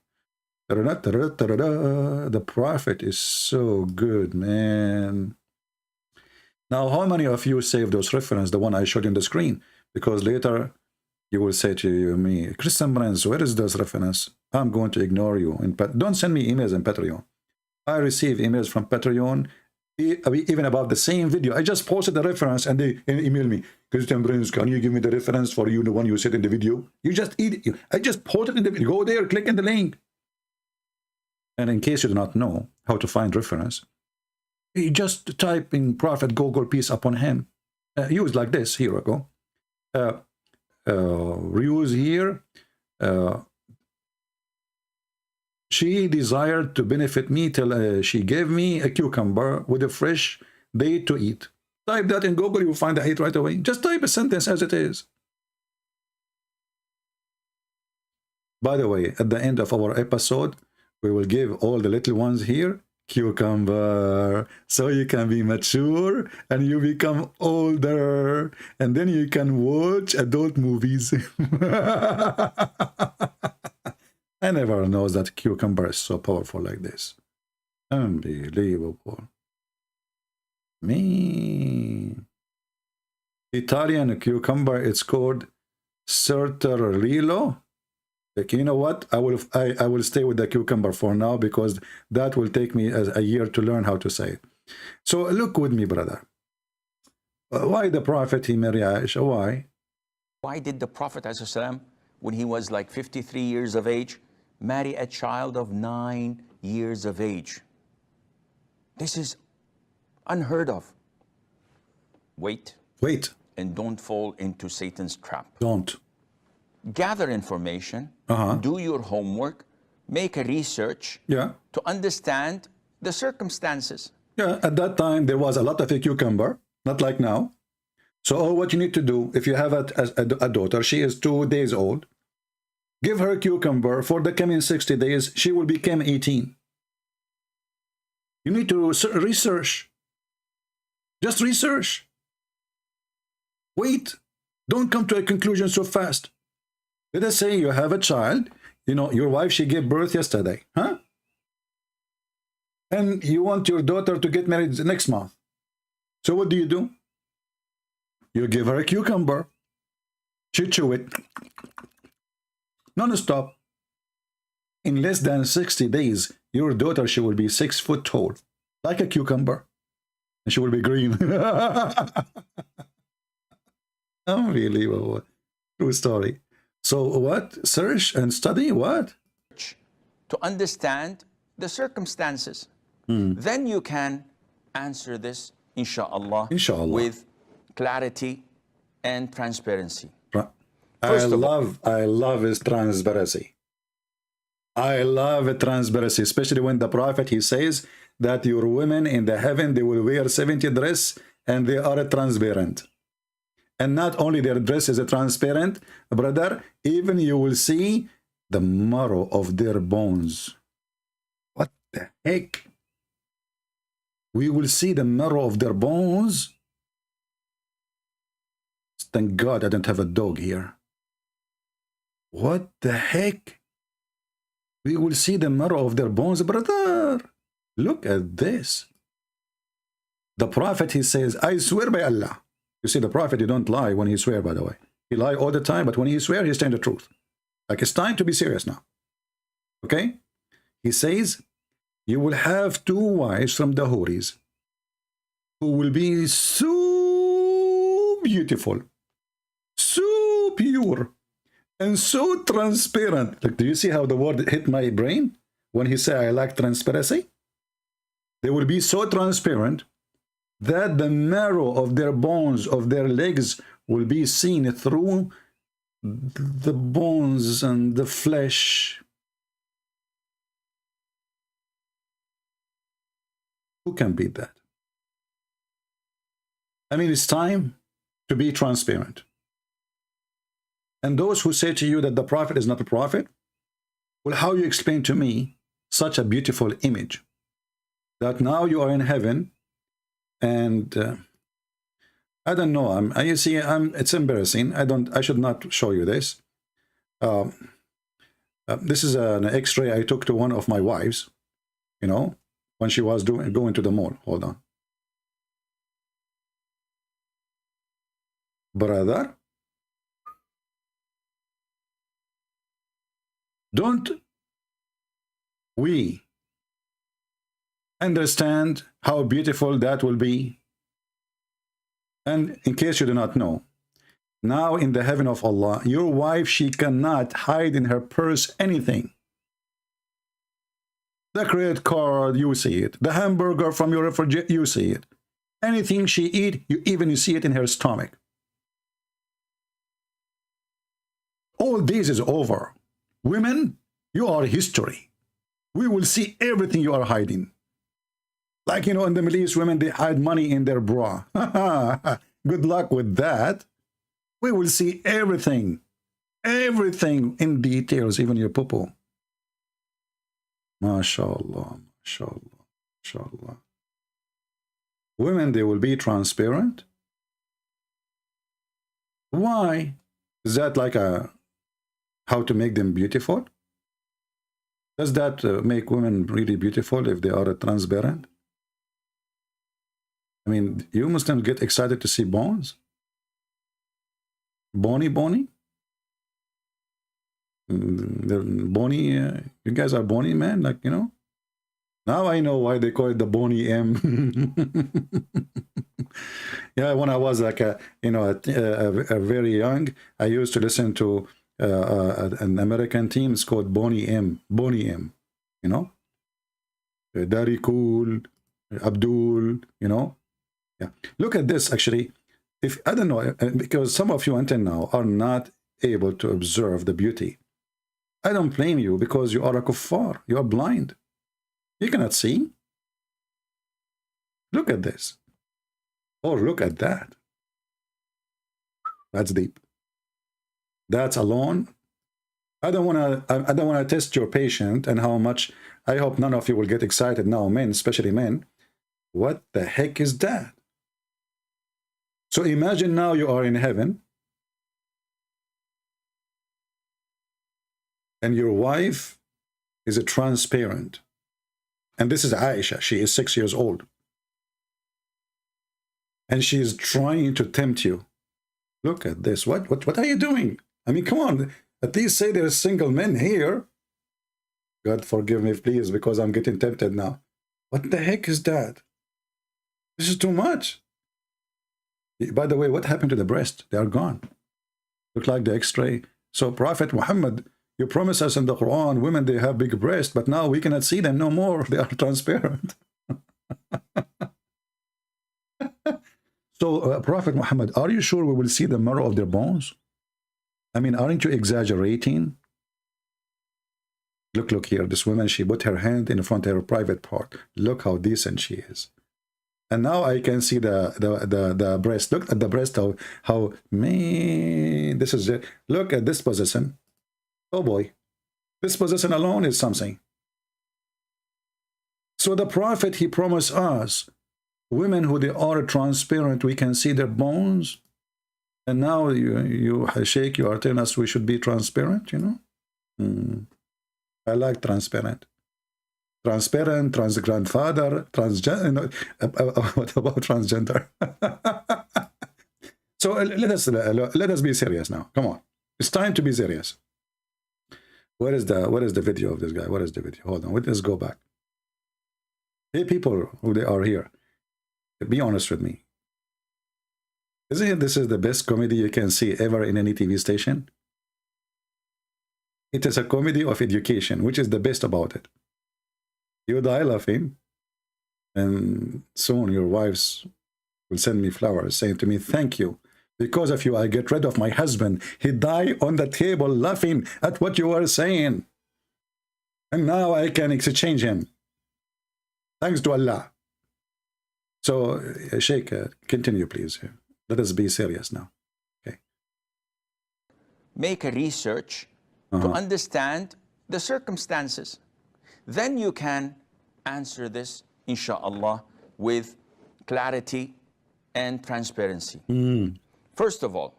The Prophet is so good, man. Now, how many of you saved those references, the one I showed you on the screen? Because later you will say to me, Christian Brands, where is this reference? I'm going to ignore you. Don't send me emails in Patreon. I receive emails from Patreon, even about the same video. I just posted the reference and they email me, Christian Brands, can you give me the reference for you, the one you said in the video? You just eat it. I just posted in the video. Go there, click on the link. And in case you do not know how to find reference, you just type in Prophet Google, peace upon him. Use like this. Here we go. Reuse here. She desired to benefit me till she gave me a cucumber with a fresh date to eat. Type that in Google, you'll find the hate right away. Just type a sentence as it is. By the way, at the end of our episode, we will give all the little ones here cucumber, so you can be mature and you become older, and then you can watch adult movies. I never know that cucumber is so powerful like this. Unbelievable. Me. Italian cucumber, it's called Sertarello. Like, you know what? I will stay with the cucumber for now, because that will take me a year to learn how to say it. So look with me, brother. Why the Prophet, he married Aisha? Why? Why did the Prophet ﷺ, when he was like 53 years of age, marry a child of 9 years of age? This is unheard of. Wait. Wait. And don't fall into Satan's trap. Don't. Gather information, do your homework, make a research to understand the circumstances. Yeah, at that time, there was a lot of a cucumber, not like now. So all what you need to do, if you have a daughter, she is 2 days old, give her a cucumber. For the coming 60 days, she will become 18. You need to research. Just research. Wait. Don't come to a conclusion so fast. Let us say you have a child, you know, your wife, she gave birth yesterday, huh? And you want your daughter to get married next month. So what do? You give her a cucumber. She chew it. Non-stop. In less than 60 days, your daughter, she will be 6 foot tall, like a cucumber. And she will be green. Unbelievable. True story. So what? Search and study what? To understand the circumstances. Then you can answer this, inshallah, with clarity and transparency. I love his transparency. I love transparency, especially when the Prophet, he says that your women in the heaven, they will wear 70 dress and they are transparent. And not only their dress is transparent, brother, even you will see the marrow of their bones. What the heck? We will see the marrow of their bones. Thank God I don't have a dog here. What the heck? We will see the marrow of their bones, brother. Look at this. The Prophet, he says, I swear by Allah. You see, the Prophet, he don't lie when he swear, by the way. He lie all the time, but when he swear, he's telling the truth. Like, it's time to be serious now. Okay? He says, you will have 2 wives from the Houris who will be so beautiful, so pure, and so transparent. Like, do you see how the word hit my brain when he said, I like transparency? They will be so transparent that the marrow of their bones, of their legs, will be seen through the bones and the flesh. Who can beat that? I mean, it's time to be transparent. And those who say to you that the Prophet is not a prophet, well, how you explain to me such a beautiful image that now you are in heaven? And I don't know. You see, it's embarrassing. I should not show you this. This is an X-ray I took to one of my wives. You know, when she was going to the mall. Hold on, brother. Don't we understand how beautiful that will be? And in case you do not know, now in the heaven of Allah, your wife, she cannot hide in her purse anything. The credit card, you see it. The hamburger from your refrigerator, you see it. Anything she eat, you see it in her stomach. All this is over. Women, you are history. We will see everything you are hiding. Like, you know, in the Middle East, women, they hide money in their bra. Good luck with that. We will see everything. Everything in details, even your poo-poo. MashaAllah, MashaAllah, MashaAllah. Women, they will be transparent. Why? Is that like how to make them beautiful? Does that make women really beautiful if they are transparent? I mean, you Muslims get excited to see bones? Bony? Bony, you guys are bony, man, like, you know? Now I know why they call it the bony M. Yeah, when I was like a very young, I used to listen to an American team. It's called Boney M. Boney M. You know, Daddy Cool, Abdul. You know, yeah. Look at this. Actually, if I don't know, because some of you until now are not able to observe the beauty. I don't blame you because you are a kuffar. You are blind. You cannot see. Look at this. Or look at that. That's deep. That's alone. I don't want to test your patient and how much. I hope none of you will get excited now, men, especially men. What the heck is that? So imagine now you are in heaven and your wife is a transparent. And this is Aisha. She is 6 years old. And she is trying to tempt you. Look at this. What are you doing? I mean, come on. At least say there's single men here. God forgive me, please, because I'm getting tempted now. What the heck is that? This is too much. By the way, what happened to the breast? They are gone. Look like the X-ray. So Prophet Muhammad, you promised us in the Quran, women, they have big breasts, but now we cannot see them no more. They are transparent. So, Prophet Muhammad, are you sure we will see the marrow of their bones? I mean, aren't you exaggerating? Look here. This woman, she put her hand in front of her private part. Look how decent she is. And now I can see the breast. Look at the breast, how man, this is it. Look at this position. Oh boy. This position alone is something. So the Prophet, he promised us, women who they are transparent, we can see their bones. And now you Sheikh, you are telling us we should be transparent, you know? I like transparent. Transparent, trans grandfather, transgender. What about transgender? So let us be serious now. Come on, it's time to be serious. What is the video of this guy? What is the video? Hold on, let's go back. Hey, people who they are here, be honest with me. Isn't it this is the best comedy you can see ever in any TV station? It is a comedy of education, which is the best about it. You die laughing, and soon your wives will send me flowers saying to me, thank you. Because of you, I get rid of my husband. He died on the table laughing at what you were saying. And now I can exchange him. Thanks to Allah. So, Sheikh, continue, please. Let us be serious now. Okay. Make a research to understand the circumstances. Then you can answer this, inshallah, with clarity and transparency. First of all,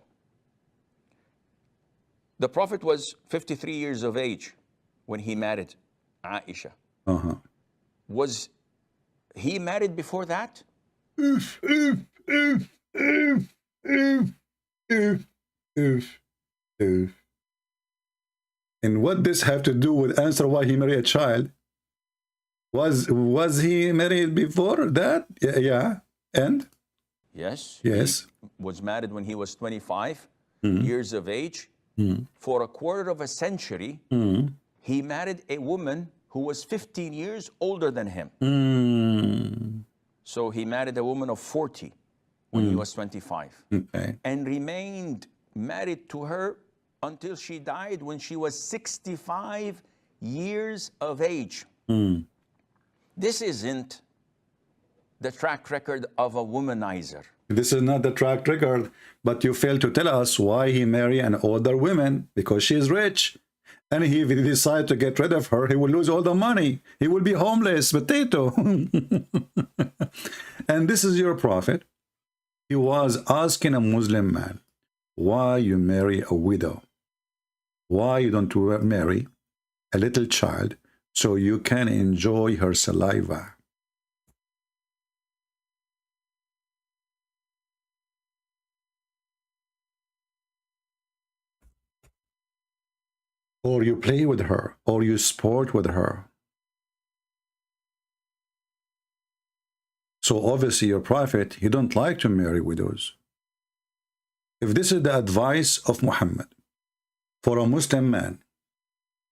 the Prophet was 53 years of age when he married Aisha. Was he married before that? And what this have to do with answer why he married a child? Was he married before that? Yeah. And? Yes. Yes. He was married when he was 25 years of age. For a quarter of a century, he married a woman who was 15 years older than him. So he married a woman of 40 when he was 25. Okay. And remained married to her until she died when she was 65 years of age. This isn't the track record of a womanizer. This is not the track record, but you fail to tell us why he married an older woman, because she is rich. And if he decides to get rid of her, he will lose all the money. He will be homeless, potato. And this is your Prophet. He was asking a Muslim man, why you marry a widow? Why you don't marry a little child so you can enjoy her saliva? Or you play with her, or you sport with her. So obviously your prophet, he don't like to marry widows. If this is the advice of Muhammad for a Muslim man,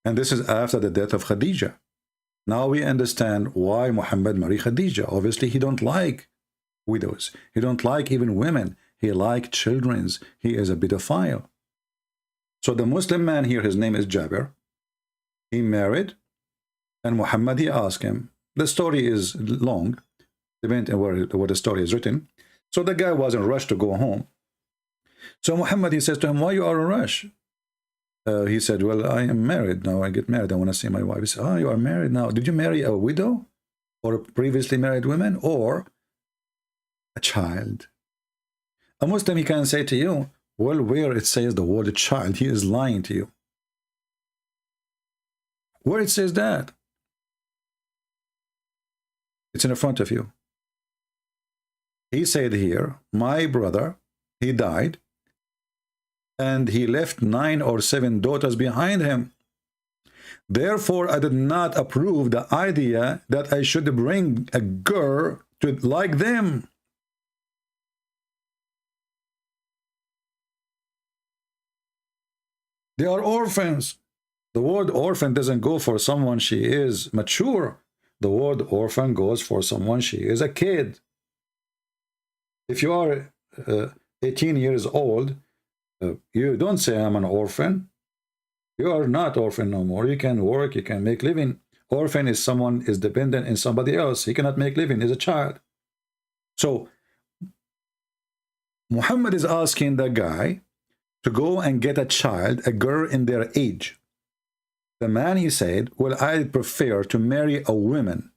and this is after the death of Khadijah, now we understand why Muhammad married Khadijah. Obviously he don't like widows. He don't like even women. He like children's. He is a pedophile. So the Muslim man here, his name is Jabir. He married, and Muhammad, he asked him. The story is long, depending on where the story is written. So the guy was in a rush to go home. So Muhammad, he says to him, why you are in a rush? He said, well, I am married now. I get married. I want to see my wife. He said, oh, you are married now. Did you marry a widow or a previously married woman or a child? A Muslim, he can say to you, well, where it says the word child, he is lying to you. Where it says that? It's in front of you. He said here, my brother, he died, and he left 9 or 7 daughters behind him. Therefore, I did not approve the idea that I should bring a girl to like them. They are orphans. The word orphan doesn't go for someone she is mature. The word orphan goes for someone she is a kid. If you are 18 years old, you don't say I'm an orphan. You are not orphan no more. You can work, you can make living. Orphan is someone is dependent on somebody else. He cannot make living. He's a child. So Muhammad is asking the guy to go and get a child, a girl in their age. The man, he said, well, I prefer to marry a woman.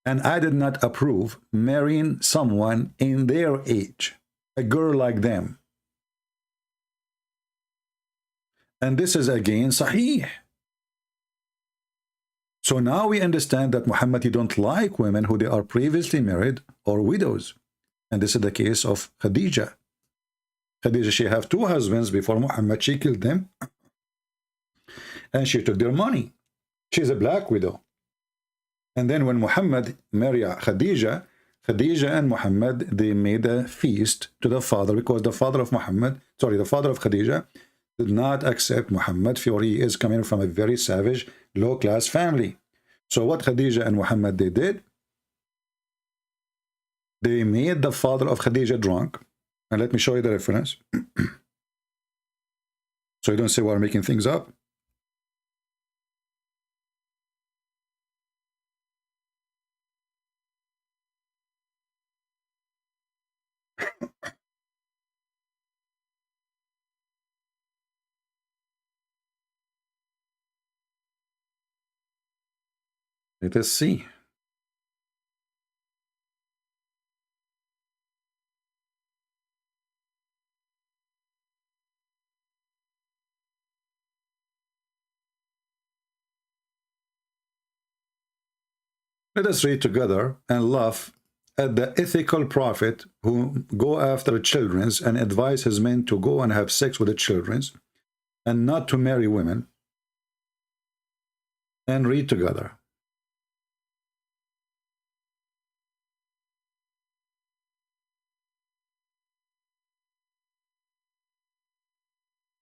And I did not approve marrying someone in their age, a girl like them. And this is again Sahih. So now we understand that Muhammad, he don't like women who they are previously married or widows. And this is the case of Khadijah. Khadijah, she have 2 husbands before Muhammad. She killed them. And she took their money. She's a black widow. And then when Muhammad married Khadijah, Khadijah and Muhammad, they made a feast to the father, because the father of Muhammad, sorry, the father of Khadijah did not accept Muhammad, for he is coming from a very savage, low-class family. So what Khadijah and Muhammad, they did, they made the father of Khadijah drunk. And let me show you the reference. So you don't say we're making things up. Let us see. Let us read together and laugh at the ethical prophet who go after children's and advise his men to go and have sex with the children's and not to marry women. And read together.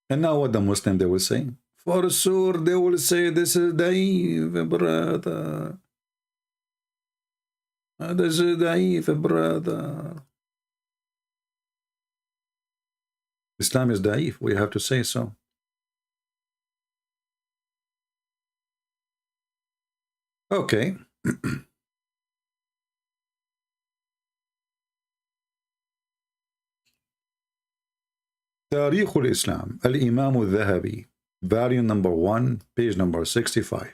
And now what the Muslim they will say? For sure they will say this is daif, brother. This is daif, brother. Islam is daif, we have to say so. Okay. تاريخ الإسلام الإمام الذهبي, volume number 1, page number 65.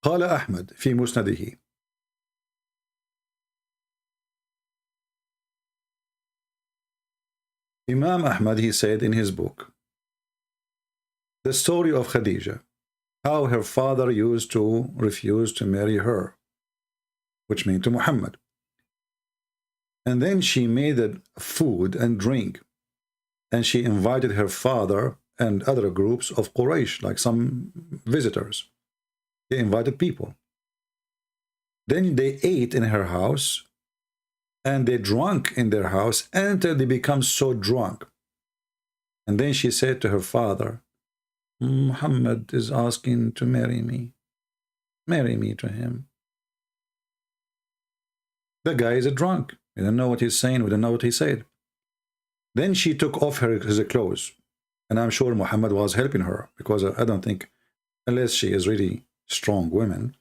قال أحمد في مسنده Imam Ahmad, he said in his book, the story of Khadijah, how her father used to refuse to marry her, which means to Muhammad. And then she made food and drink and she invited her father and other groups of Quraysh, like some visitors. They invited people. Then they ate in her house, and they drank in their house until they become so drunk. And then she said to her father, Muhammad is asking to marry me. Marry me to him. The guy is a drunk. We don't know what he's saying. We don't know what he said. Then she took off his clothes. And I'm sure Muhammad was helping her, because I don't think, unless she is really strong woman,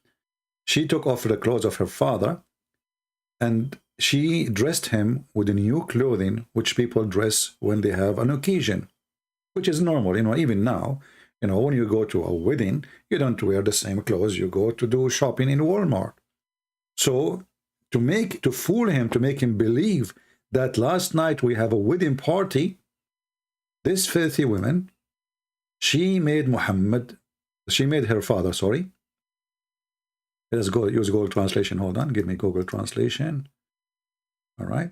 she took off the clothes of her father, and she dressed him with the new clothing which people dress when they have an occasion, which is normal. You know, even now, you know, when you go to a wedding, you don't wear the same clothes you go to do shopping in Walmart. So to fool him, to make him believe that last night we have a wedding party, this filthy woman, she made her father, sorry. Let's go use Google Translation. Hold on, give me Google Translation. All right.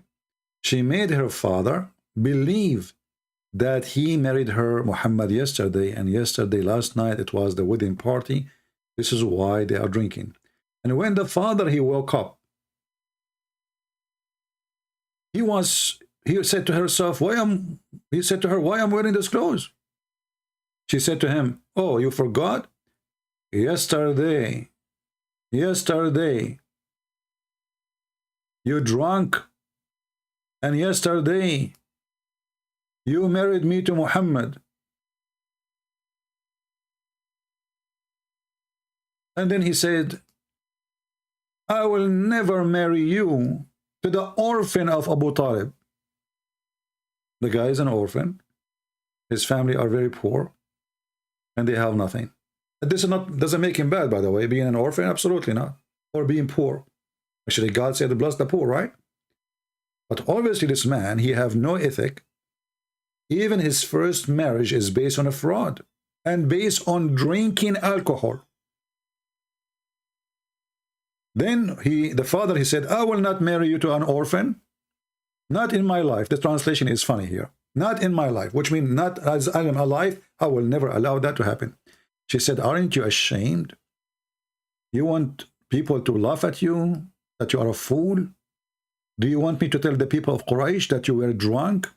She made her father believe that he married her, Muhammad, yesterday, and yesterday, last night, it was the wedding party. This is why they are drinking. And when the father, he woke up, he said to herself, he said to her, why am I wearing this clothes? She said to him, oh, you forgot? Yesterday, you drunk, and yesterday you married me to Muhammad. And then he said, I will never marry you to the orphan of Abu Talib. The guy is an orphan. His family are very poor, and they have nothing. This doesn't make him bad, by the way, being an orphan, absolutely not. Or being poor. Actually, God said, bless the poor, right? But obviously this man, he have no ethic. Even his first marriage is based on a fraud and based on drinking alcohol. Then the father, he said, I will not marry you to an orphan. Not in my life. The translation is funny here. Not in my life, which means not as I am alive, I will never allow that to happen. She said, aren't you ashamed? You want people to laugh at you, that you are a fool? Do you want me to tell the people of Quraysh that you were drunk?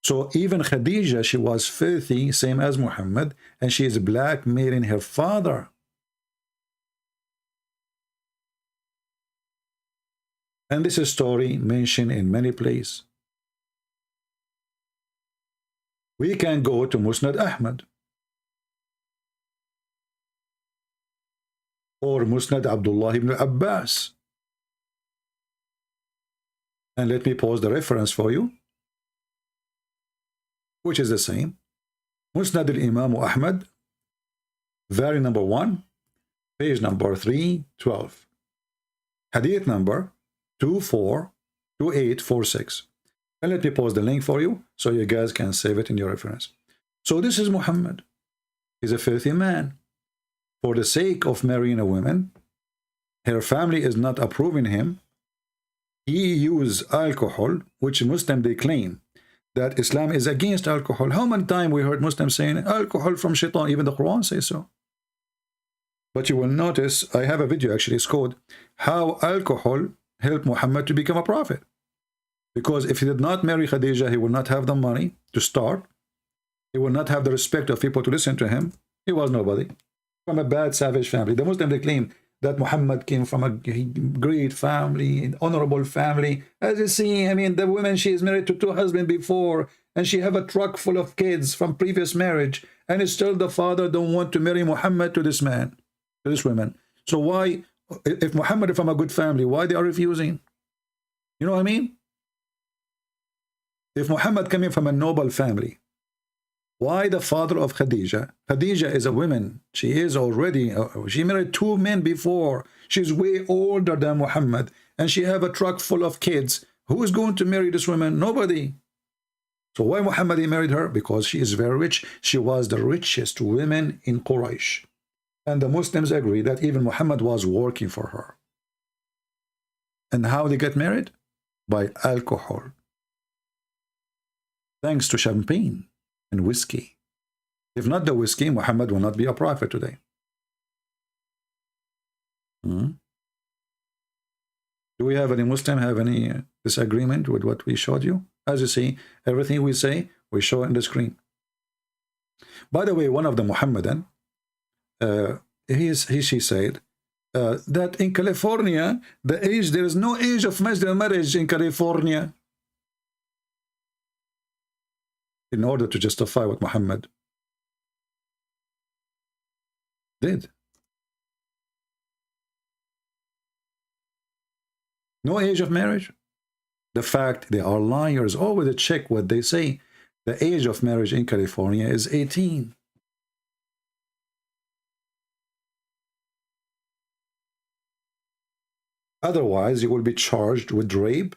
So even Khadija, she was filthy, same as Muhammad, and she is blackmailing her father. And this is a story mentioned in many places. We can go to Musnad Ahmad or Musnad Abdullah ibn Abbas. And let me pause the reference for you, which is the same. Musnad al-Imam Ahmad, volume number 1, page number 312. Hadith number 242846. And let me pause the link for you so you guys can save it in your reference. So this is Muhammad. He's a filthy man. For the sake of marrying a woman, her family is not approving him. He used alcohol, which Muslim they claim that Islam is against alcohol. How many times we heard Muslims saying alcohol from shaitan? Even the Quran says so. But you will notice, I have a video actually, it's called How Alcohol Helped Muhammad to Become a Prophet. Because if he did not marry Khadija, he would not have the money to start. He would not have the respect of people to listen to him. He was nobody. From a bad, savage family. The Muslims, they claim that Muhammad came from a great family, an honorable family. As you see, I mean, the woman, she is married to 2 husbands before, and she have a truck full of kids from previous marriage, and still the father don't want to marry Muhammad to this man, to this woman. So why, if Muhammad is from a good family, why they are refusing? You know what I mean? If Muhammad coming from a noble family, why the father of Khadija? Khadija is a woman. She is already, she married 2 men before. She's way older than Muhammad. And she have a truck full of kids. Who is going to marry this woman? Nobody. So why Muhammad he married her? Because she is very rich. She was the richest woman in Quraysh. And the Muslims agree that even Muhammad was working for her. And how they get married? By alcohol. thanks to champagne and whiskey. If not the whiskey, Muhammad will not be a prophet today. Do we have any Muslim have any disagreement with what we showed you? As you see, everything we say, we show on the screen. By the way, one of the Muhammadan, she said that in California, there is no age of marriage in California, in order to justify what Muhammad did. No age of marriage. The fact they are liars. Always check what they say. The age of marriage in California is 18. Otherwise, you will be charged with rape.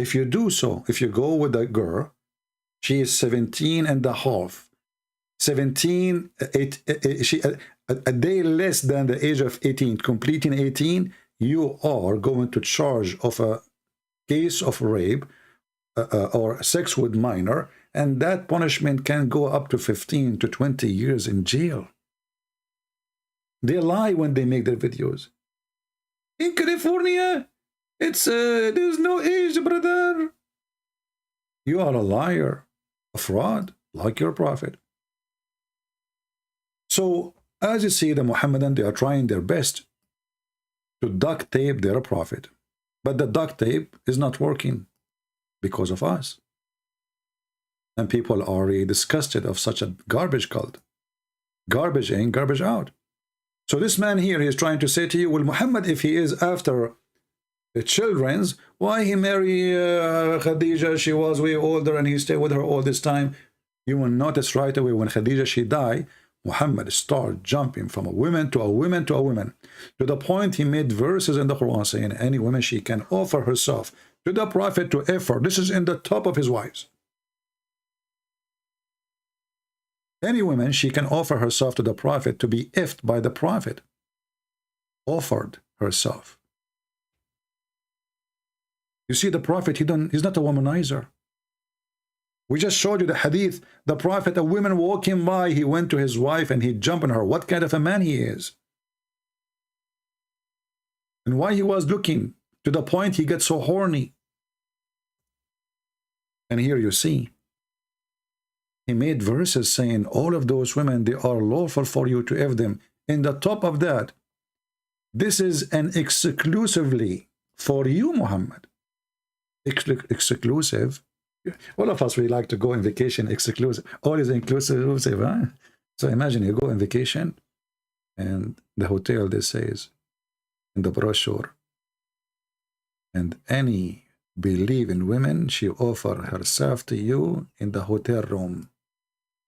If you do so, if you go with a girl, she is 17 and a half. 17, a day less than the age of 18, completing 18, you are going to charge of a case of rape or sex with minor, and that punishment can go up to 15 to 20 years in jail. They lie when they make their videos. In California, it's there's no age, brother. You are a liar, a fraud, like your prophet. So, as you see, the Muhammadan, they are trying their best to duct tape their prophet. But the duct tape is not working because of us. And people are really disgusted of such a garbage cult. Garbage in, garbage out. So this man here is trying to say to you, well, Muhammad, if he is after the children's, why he marry Khadija? She was way older and he stayed with her all this time. You will notice right away when Khadija, she died, Muhammad started jumping from a woman to a woman to a woman, to the point he made verses in the Quran saying any woman she can offer herself to the prophet to offer. This is in the top of his wives. Any woman she can offer herself to the prophet to be effed by the prophet. Offered herself. You see, the prophet, he's not a womanizer. We just showed you the hadith. The prophet, a woman walking by, he went to his wife and he jumped on her. What kind of a man he is? And why he was looking to the point he gets so horny. And here you see, he made verses saying all of those women, they are lawful for you to have them. In the top of that, this is an exclusively for you, Muhammad. Exclusive. All of us, we like to go on vacation exclusive. All is inclusive, huh? So imagine you go on vacation and the hotel, this says in the brochure, and any believing women, she offer herself to you in the hotel room.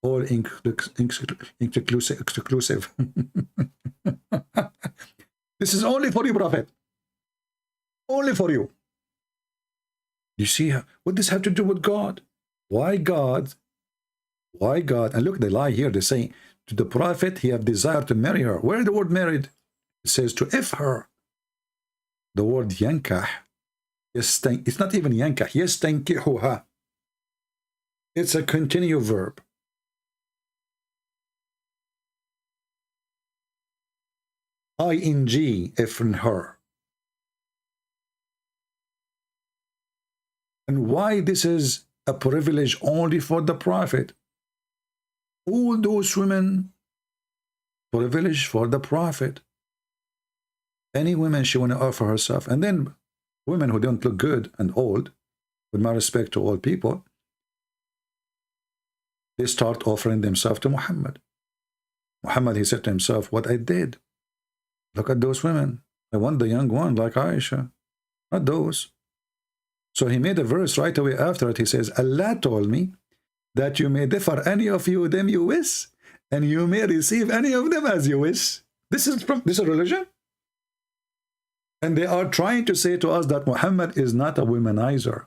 All exclusive. This is only for you, Prophet. Only for you. You see, what does this have to do with God? Why God? Why God? And look, they lie here. They say, to the prophet, he have desired to marry her. Where the word married? It says to if her. The word yankah. It's not even yankah. Yastankihuha. It's a continued verb. ing, if in her. And why this is a privilege only for the prophet? All those women, privilege for the prophet. Any woman she want to offer herself. And then women who don't look good and old, with my respect to all people, they start offering themselves to Muhammad. Muhammad, he said to himself, what I did. Look at those women. I want the young one like Aisha. Not those. So he made a verse right away after it. He says, Allah told me that you may differ any of you them you wish, and you may receive any of them as you wish. This is religion. And they are trying to say to us that Muhammad is not a womanizer.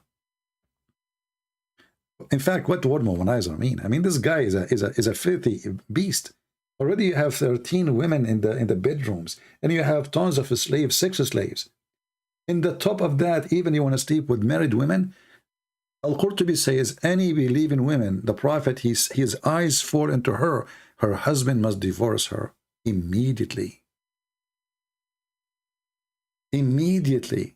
In fact, what the word womanizer mean? I mean, this guy is a filthy beast. Already you have 13 women in the bedrooms, and you have tons of slaves, sex slaves. In the top of that, even you want to sleep with married women, Al-Qurtubi says, any believing women, the Prophet, his eyes fall into her. Her husband must divorce her immediately. Immediately.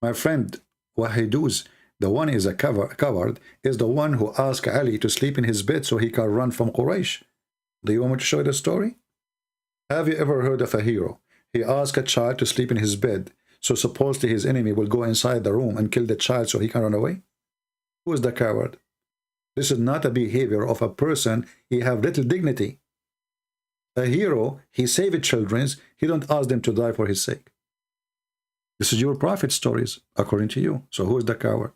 My friend, Wahiduz, the one is a coward, is the one who asked Ali to sleep in his bed so he can run from Quraysh. Do you want me to show you the story? Have you ever heard of a hero? He asked a child to sleep in his bed, so supposedly his enemy will go inside the room and kill the child so he can run away? Who is the coward? This is not a behavior of a person. He have little dignity. A hero, he saved children. He don't ask them to die for his sake. This is your prophet stories, according to you. So who is the coward?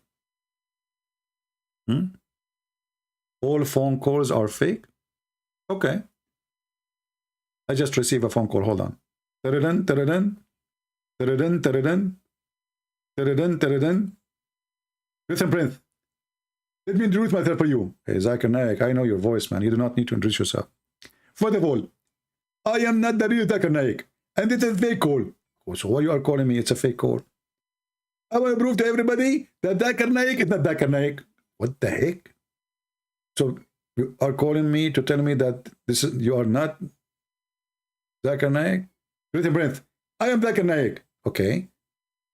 All phone calls are fake? Okay. I just received a phone call. Hold on. Ta-da-dun, ta-da-dun. Ta-da-dun, ta-da-dun. Ta-da-dun, ta-da-dun. Listen, Prince. Let me introduce myself for you. Hey, Zakir Naik, I know your voice, man. You do not need to introduce yourself. First of all, I am not the real Zakir Naik. And it's a fake call. So why you are calling me? It's a fake call. I want to prove to everybody that Zakir Naik is not Zakir Naik. What the heck? So you are calling me to tell me that you are not Zakir Naik? Listen, Prince. I am Zakir Naik. Okay.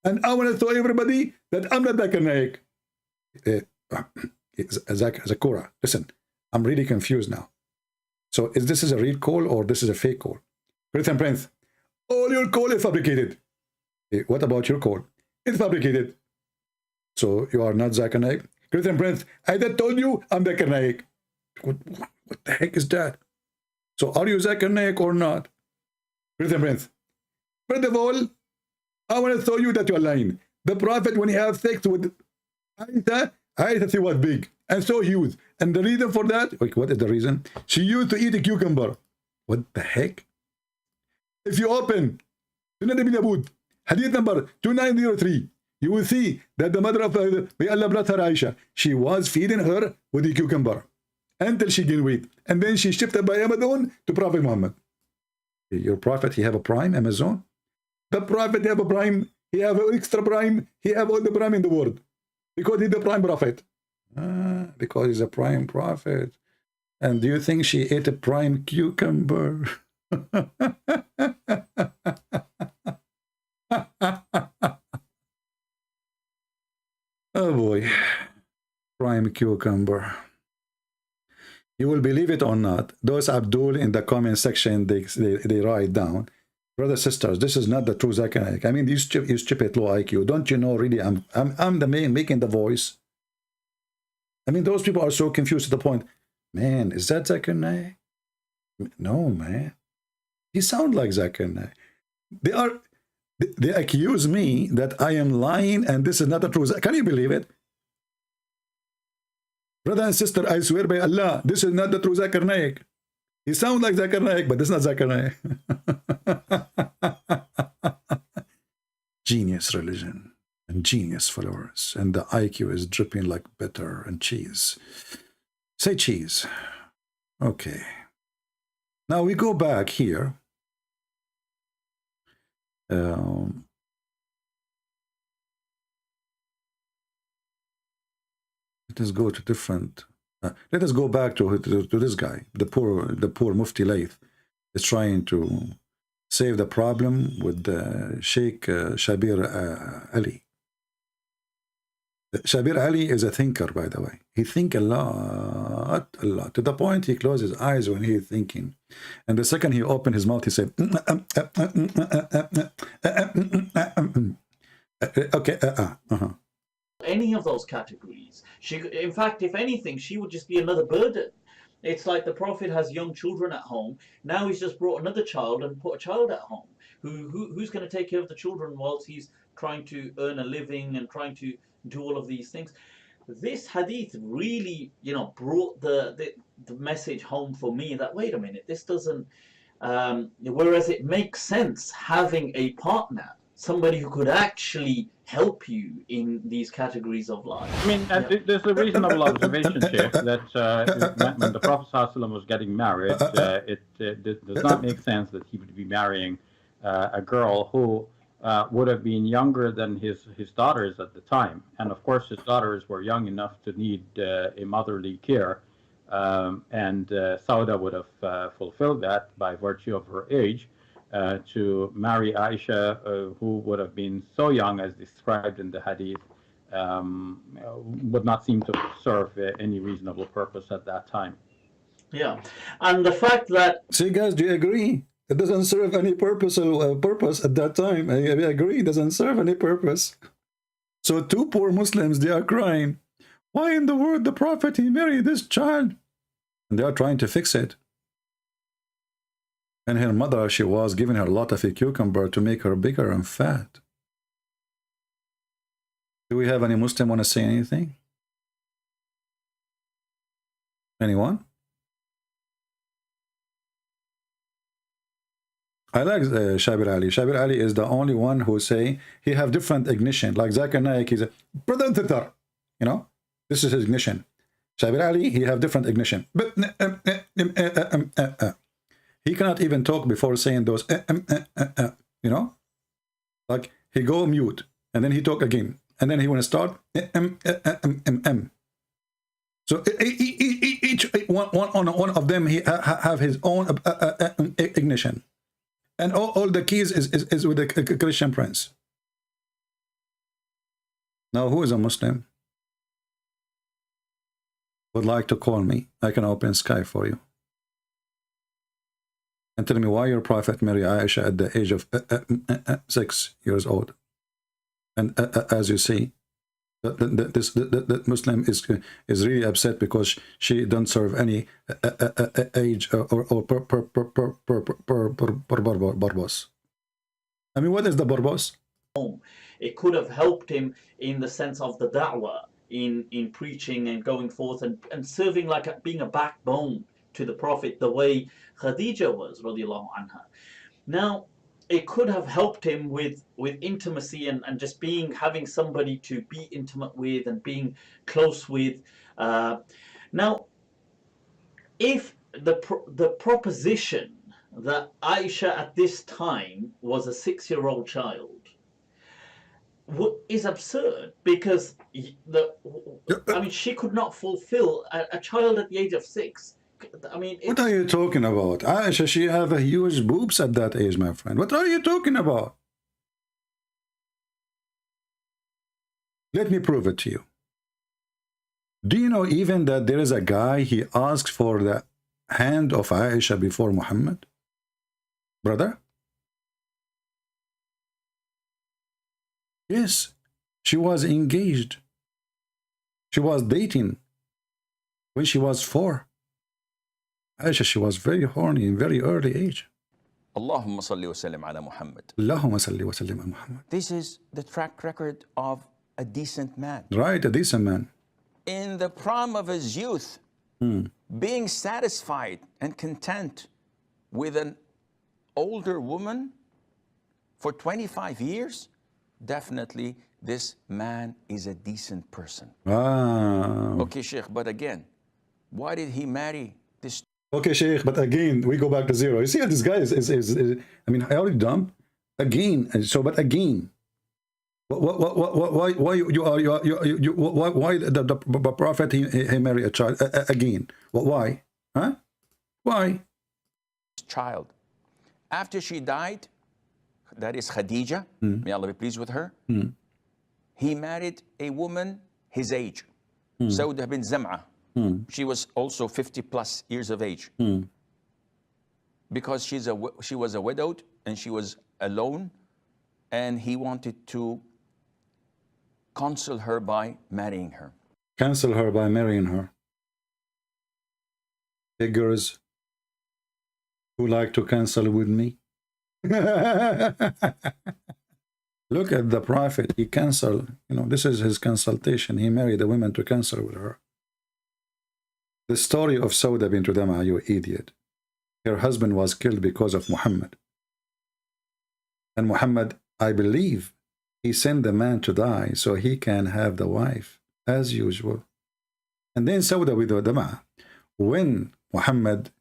And I want to tell everybody that I'm not Zakir Naik. Zakura, listen, I'm really confused now. So is this a real call or this is a fake call? Prince, all your call is fabricated. What about your call? It's fabricated. So you are not Zakir Naik? Prince, I just told you I'm Zakir Naik. What the heck is that? So are you Zakir Naik or not? Prince, first of all, I want to show you that you are lying. The Prophet, when he had sex with Aisha, she was big and so huge. And the reason for that, what is the reason? She used to eat a cucumber. What the heck? If you open Sunan Ibn Abud, Hadith number 2903, you will see that the mother of may Allah bless her, Aisha, she was feeding her with the cucumber until she gained weight. And then she shifted by Amazon to Prophet Muhammad. Your Prophet, he have a prime, Amazon? The Prophet have a prime, he have an extra prime, he have all the prime in the world. Because he's the prime prophet. Because he's a prime prophet. And do you think she ate a prime cucumber? Oh boy. Prime cucumber. You will believe it or not. Those Abdul in the comment section, they write down. Brothers, sisters, this is not the true Zakir Naik. I mean, you stupid low IQ. Don't you know really I'm the man making the voice? I mean, those people are so confused to the point. Man, is that Zakir Naik? No, man. He sounds like Zakir Naik. They accuse me that I am lying and this is not the true Zakir. Can you believe it? Brother and sister, I swear by Allah, this is not the true Zakir Naik. He sounds like Zakir Naik, but this is not Zakir Naik. Genius religion and genius followers, and the IQ is dripping like butter and cheese. Say cheese. Okay. Now we go back here. Let us go to different. Let us go back to this guy, the poor Mufti Layth is trying to save the problem with Sheikh Shabir Ali. Shabir Ali is a thinker, by the way. He thinks a lot, to the point he closes his eyes when he is thinking. And the second he opened his mouth, he said, okay, Any of those categories. In fact, if anything, she would just be another burden. It's like the Prophet has young children at home. Now he's just brought another child and put a child at home. Who's going to take care of the children whilst he's trying to earn a living and trying to do all of these things? This hadith really, brought the message home for me that, wait a minute, this doesn't, whereas it makes sense having a partner, somebody who could actually help you in these categories of life. I mean, there's a reasonable observation here that when the Prophet ﷺ was getting married, it does not make sense that he would be marrying a girl who would have been younger than his daughters at the time. And of course, his daughters were young enough to need a motherly care. And Sauda would have fulfilled that by virtue of her age to marry Aisha, who would have been so young as described in the hadith, would not seem to serve any reasonable purpose at that time. Yeah, and the fact that... See, guys, do you agree? It doesn't serve any purpose at that time. I agree, it doesn't serve any purpose. So two poor Muslims, they are crying, why in the world the Prophet, he married this child? And they are trying to fix it. And her mother, she was giving her a lot of a cucumber to make her bigger and fat. Do we have any Muslim want to say anything? Anyone? I like Shabir Ali. Shabir Ali is the only one who say he have different ignition. Like Zakir Naik, he's a brother, you know, this is his ignition. Shabir Ali, he have different ignition. But he cannot even talk before saying those you know, like he go mute and then he talk again and then he want to start So each one of them he have his own ignition. And all the keys is with the Christian prince. Now, who is a Muslim? Would like to call me? I can open Skype for you. And tell me why your Prophet married Aisha at the age of 6 years old. And as you see, that Muslim is really upset because she don't serve any age or purpose. I mean, what is the purpose? It could have helped him in the sense of the da'wah, in preaching and going forth and serving like being a backbone to the Prophet, the way Khadija was, radiallahu anha. Now, it could have helped him with intimacy and just having somebody to be intimate with and being close with. Now, if the proposition that Aisha at this time was a 6-year-old child is absurd, because I mean, she could not fulfill a child at the age of 6. I mean, what are you talking about? Aisha, she have a huge boobs at that age, my friend. What are you talking about? Let me prove it to you. Do you know even that there is a guy, he asked for the hand of Aisha before Muhammad? Brother? Yes, she was engaged. She was dating when she was 4. Aisha, she was very horny in very early age. Allahumma salli wa sallim ala Muhammad. Allahumma salli wa sallim ala Muhammad. This is the track record of a decent man. Right, a decent man. In the prime of his youth, being satisfied and content with an older woman for 25 years, definitely this man is a decent person. Wow. Okay, Sheikh, but again, why did he marry this? Okay, Sheikh, but again, we go back to zero. You see how this guy is I mean, I already dumb. Again, so, but again, why the Prophet, he married a child again? Why? Huh? Why? Child. After she died, that is Khadija, may Allah be pleased with her, he married a woman his age, Sauda bin Zam'a. She was also 50 plus years of age. Because she was a widowed and she was alone, and he wanted to console her by marrying her. Cancel her by marrying her. Figures who like to cancel with me. Look at the Prophet, he canceled, you know, this is his consultation. He married the women to cancel with her. The story of Sauda bint Dam'a, you idiot. Her husband was killed because of Muhammad. And Muhammad, I believe, he sent the man to die so he can have the wife, as usual. And then Sauda bint Dam'a, when Muhammad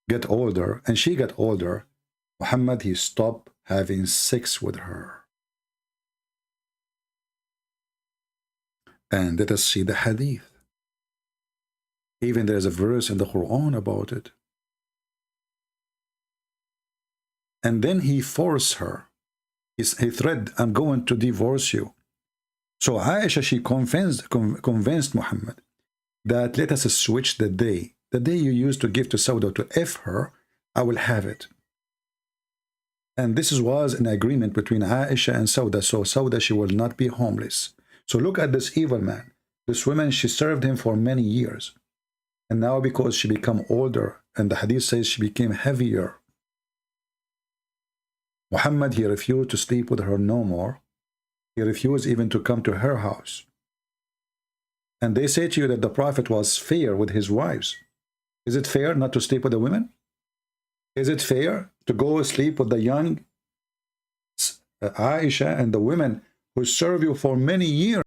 get older, and she got older, Muhammad, he stopped having sex with her. And let us see the hadith. Even there is a verse in the Quran about it. And then he forced her. He threatened, I'm going to divorce you. So Aisha, she convinced Muhammad that let us switch the day. The day you used to give to Sauda to F her, I will have it. And this was an agreement between Aisha and Sauda. So Sauda, she will not be homeless. So look at this evil man. This woman, she served him for many years. And now because she became older, and the hadith says she became heavier, Muhammad, he refused to sleep with her no more. He refused even to come to her house. And they say to you that the Prophet was fair with his wives. Is it fair not to sleep with the women? Is it fair to go sleep with the young Aisha and the women who serve you for many years?